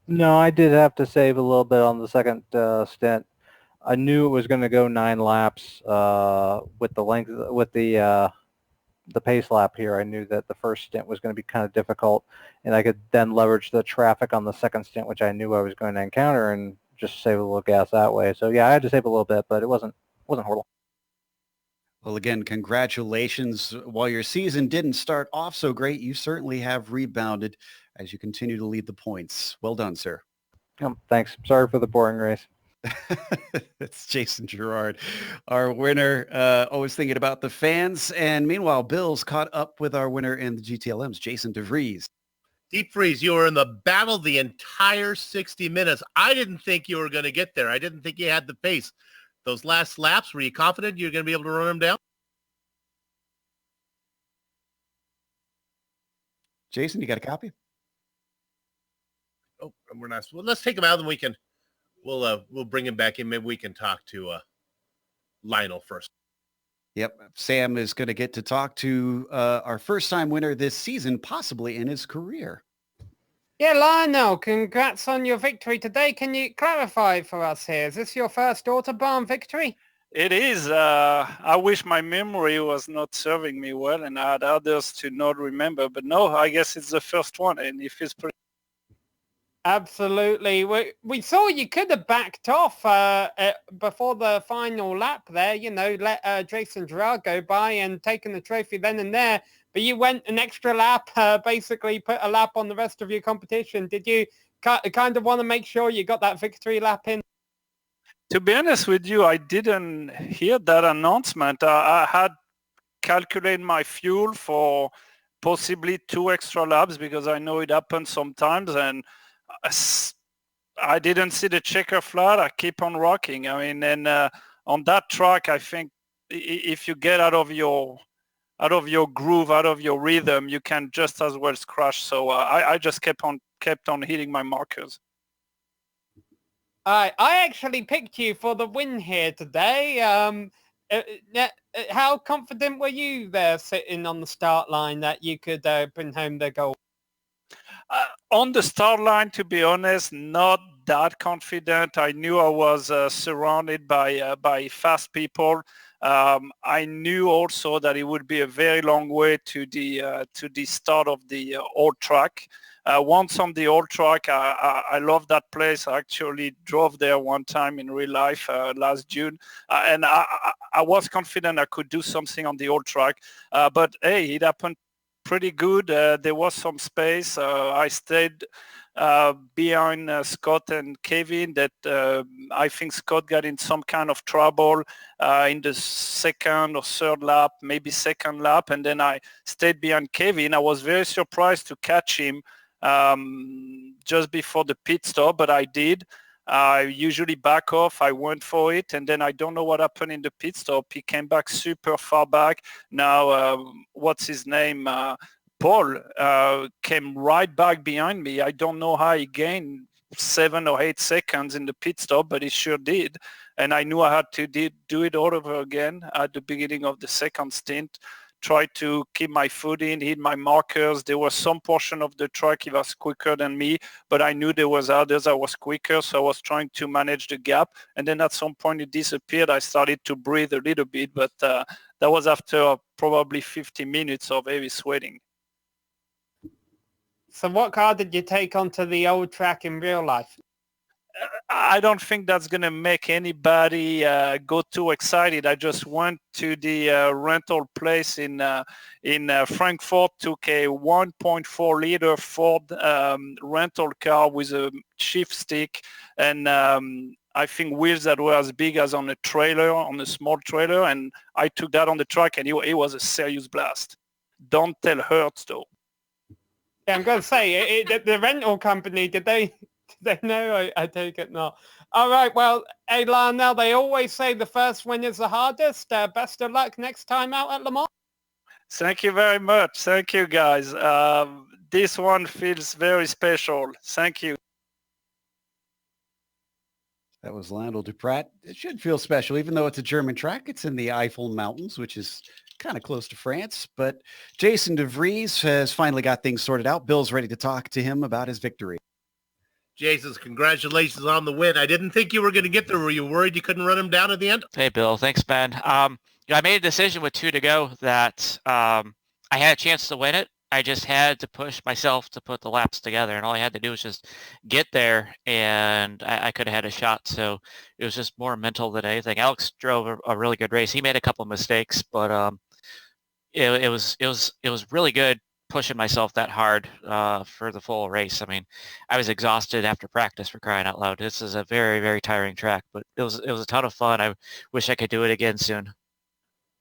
No, I did have to save a little bit on the second stint. I knew it was going to go 9 laps with the pace lap here. I knew that the first stint was going to be kind of difficult, and I could then leverage the traffic on the second stint, which I knew I was going to encounter, and just save a little gas that way. So yeah, I had to save a little bit, but it wasn't horrible. Well, again, congratulations. While your season didn't start off so great, you certainly have rebounded as you continue to lead the points. Well done, sir. Thanks. Sorry for the boring race. It's Jason Gerard, our winner, always thinking about the fans. And meanwhile, Bill's caught up with our winner in the GTLMs, Jason DeVries. Deep Freeze, you were in the battle the entire 60 minutes. I didn't think you were going to get there. I didn't think you had the pace. Those last laps, were you confident you were going to be able to run them down? Jason, you got a copy? Oh, we're not. Well, let's take him out and we'll bring him back in. Maybe we can talk to Lionel first. Yep. Sam is going to get to talk to our first-time winner this season, possibly in his career. Yeah, Lionel, congrats on your victory today. Can you clarify for us here? Is this your first Autobahn victory? It is. I wish my memory was not serving me well and I had others to not remember. But no, I guess it's the first one, and it feels pretty... Absolutely. We saw you could have backed off before the final lap there, let Jason Gerard go by and taken the trophy then and there. But you went an extra lap, basically put a lap on the rest of your competition. Did you kind of want to make sure you got that victory lap in? To be honest with you, I didn't hear that announcement. I had calculated my fuel for possibly 2 extra laps because I know it happens sometimes, and I didn't see the checker flag. I keep on rocking. I mean, and on that track, I think if you get out of your groove, out of your rhythm, you can just as well crash. So I just kept on hitting my markers. I actually picked you for the win here today. How confident were you there sitting on the start line that you could bring home the goal? On the start line, to be honest, not that confident. I knew I was surrounded by fast people. I knew also that it would be a very long way to the start of the old track. Once on the old track, I love that place. I actually drove there one time in real life last June, and I was confident I could do something on the old track. But hey, it happened pretty good. There was some space. I stayed behind Scott and Kevin. That I think Scott got in some kind of trouble in the second or third lap, maybe second lap, and then I stayed behind Kevin. I was very surprised to catch him just before the pit stop, but I did. I usually back off. I went for it, and then I don't know what happened in the pit stop. He came back super far back. Now, what's his name? Paul came right back behind me. I don't know how he gained 7 or 8 seconds in the pit stop, but he sure did. And I knew I had to do it all over again at the beginning of the second stint. Try to keep my foot in, hit my markers. There was some portion of the track he was quicker than me, but I knew there was others I was quicker, so I was trying to manage the gap. And then at some point it disappeared. I started to breathe a little bit, but that was after probably 50 minutes of heavy sweating. So what car did you take onto the old track in real life? I don't think that's going to make anybody go too excited. I just went to the rental place in Frankfurt, took a 1.4 liter Ford rental car with a shift stick and I think wheels that were as big as on a trailer, on a small trailer, and I took that on the track and it was a serious blast. Don't tell Hertz though. Yeah, I'm going to say, the rental company, did they know? I take it not. All right, well, hey, Lionel, they always say the first win is the hardest. Best of luck next time out at Le Mans. Thank you very much. Thank you, guys. This one feels very special. Thank you. That was Lionel Duprat. It should feel special, even though it's a German track. It's in the Eifel Mountains, which is kind of close to France. But Jason de Vries has finally got things sorted out. Bill's ready to talk to him about his victory. Jason, congratulations on the win. I didn't think you were going to get there. Were you worried you couldn't run him down at the end? Hey, Bill. Thanks, Ben. I made a decision with 2 to go that I had a chance to win it. I just had to push myself to put the laps together, and all I had to do was just get there, and I could have had a shot. So it was just more mental than anything. Alex drove a really good race. He made a couple of mistakes, but it was really good pushing myself that hard for the full race. I mean, I was exhausted after practice, for crying out loud. This is a very, very tiring track, but it was a ton of fun. I wish I could do it again soon.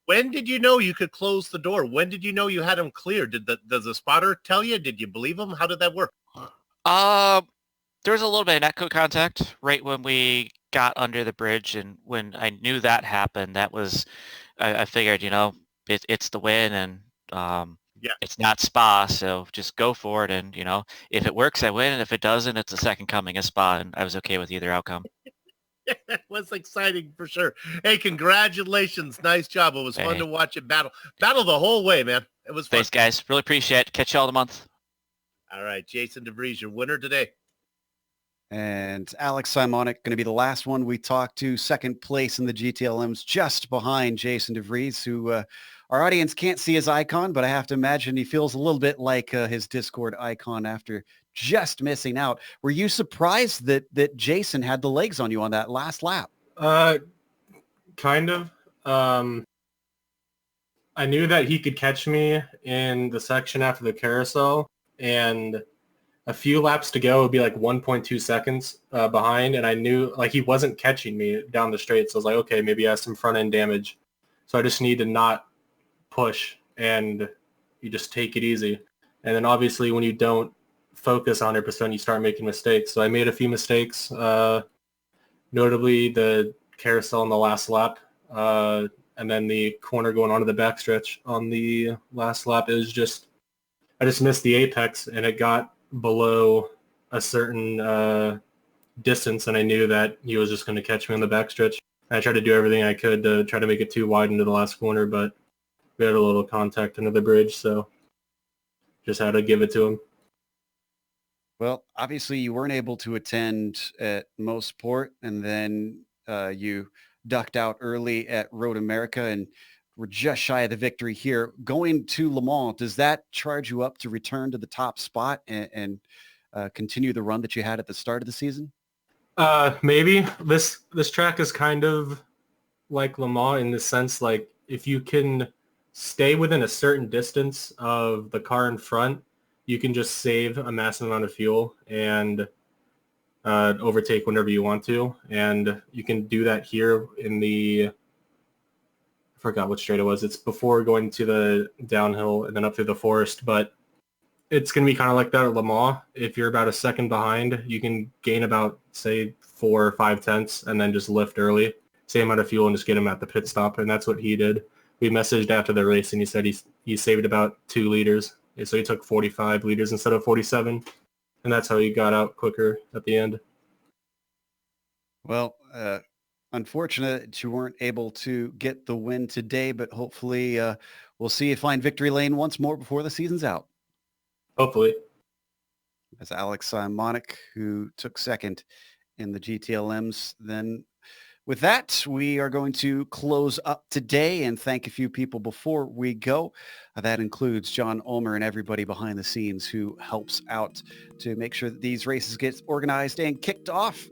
When did you know you could close the door? When did you know you had him clear? Does the spotter tell you? Did you believe him? How did that work? There was a little bit of netcode contact right when we got under the bridge, and when I knew that happened, that was I figured, it's the win, and it's not Spa, so just go for it, and if it works, I win, and if it doesn't, it's the second coming of Spa, and I was okay with either outcome. It was exciting for sure. Hey, congratulations. Nice job. It was fun to watch it battle the whole way, man. It was fun. Thanks, guys. Really appreciate it. Catch you all in a month. All right, Jason de Vries, your winner today. And Alex Simonic going to be the last one we talk to. Second place in the GTLMs, just behind Jason de Vries, who our audience can't see his icon, but I have to imagine he feels a little bit like his Discord icon after just missing out. Were you surprised that Jason had the legs on you on that last lap? Kind of. I knew that he could catch me in the section after the carousel, and a few laps to go would be like 1.2 seconds behind, and I knew he wasn't catching me down the straight, so I was like, okay, maybe he has some front end damage. So I just need to not push, and you just take it easy. And then obviously when you don't focus 100%, you start making mistakes. So I made a few mistakes, notably the carousel on the last lap, and then the corner going onto the backstretch on the last lap. I just missed the apex, and it got below a certain distance, and I knew that he was just going to catch me on the backstretch. I tried to do everything I could to try to make it too wide into the last corner, but we had a little contact under the bridge, so just had to give it to him. Well, obviously you weren't able to attend at Mosport, and then you ducked out early at Road America, and we're just shy of the victory here. Going to Le Mans, does that charge you up to return to the top spot and continue the run that you had at the start of the season? Maybe. This track is kind of like Le Mans in the sense, if you can stay within a certain distance of the car in front, you can just save a massive amount of fuel and overtake whenever you want to. And you can do that here in I forgot what straight it was. It's before going to the downhill and then up through the forest, but it's going to be kind of like that at Le Mans. If you're about a second behind, you can gain about, say, 4 or 5 tenths and then just lift early. Same amount of fuel and just get him at the pit stop, and that's what he did. We messaged after the race, and he said he saved about 2 liters So he took 45 liters instead of 47, and that's how he got out quicker at the end. Well, unfortunate that you weren't able to get the win today, but hopefully we'll see you find victory lane once more before the season's out. Hopefully. As Alex Simonic, who took second in the GTLMs. Then with that, we are going to close up today and thank a few people before we go. That includes John Ulmer and everybody behind the scenes who helps out to make sure that these races get organized and kicked off.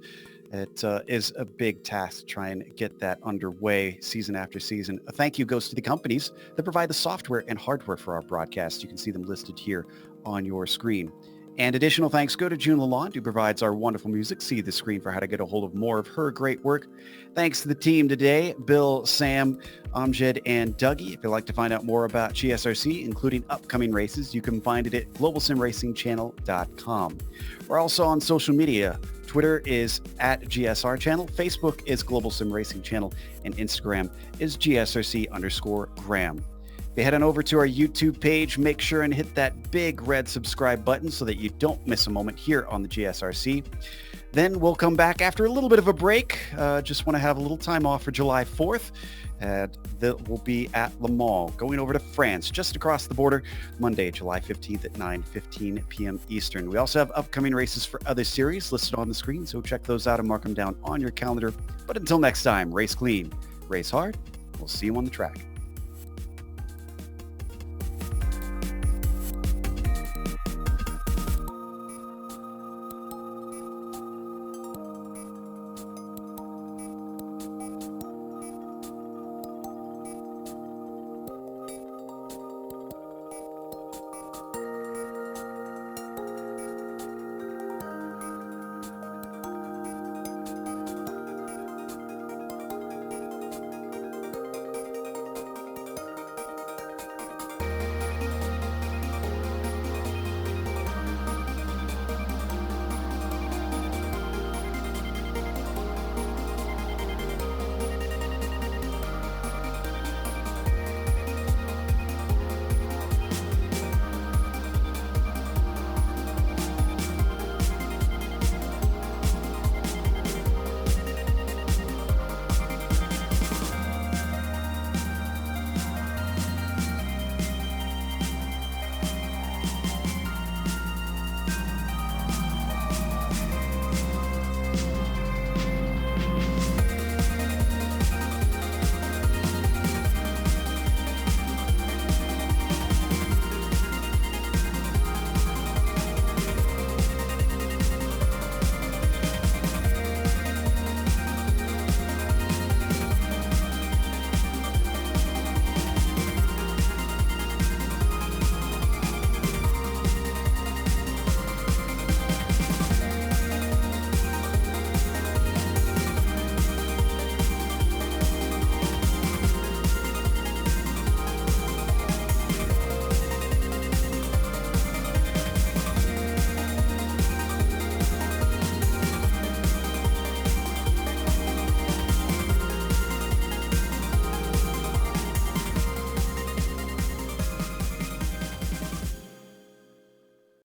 It is a big task to try and get that underway season after season. A thank you goes to the companies that provide the software and hardware for our broadcast. You can see them listed here on your screen. And additional thanks go to June Lalonde, who provides our wonderful music. See the screen for how to get a hold of more of her great work. Thanks to the team today, Bill, Sam, Amjad, and Dougie. If you'd like to find out more about GSRC, including upcoming races, you can find it at globalsimracingchannel.com. We're also on social media. Twitter is at GSR Channel, Facebook is Global Sim Racing Channel, and Instagram is GSRC_Graham. If you head on over to our YouTube page, make sure and hit that big red subscribe button so that you don't miss a moment here on the GSRC. Then we'll come back after a little bit of a break. Just want to have a little time off for July 4th. That will be at Le Mans, going over to France, just across the border, Monday, July 15th at 9:15 p.m. Eastern. We also have upcoming races for other series listed on the screen, so check those out and mark them down on your calendar. But until next time, race clean, race hard. We'll see you on the track.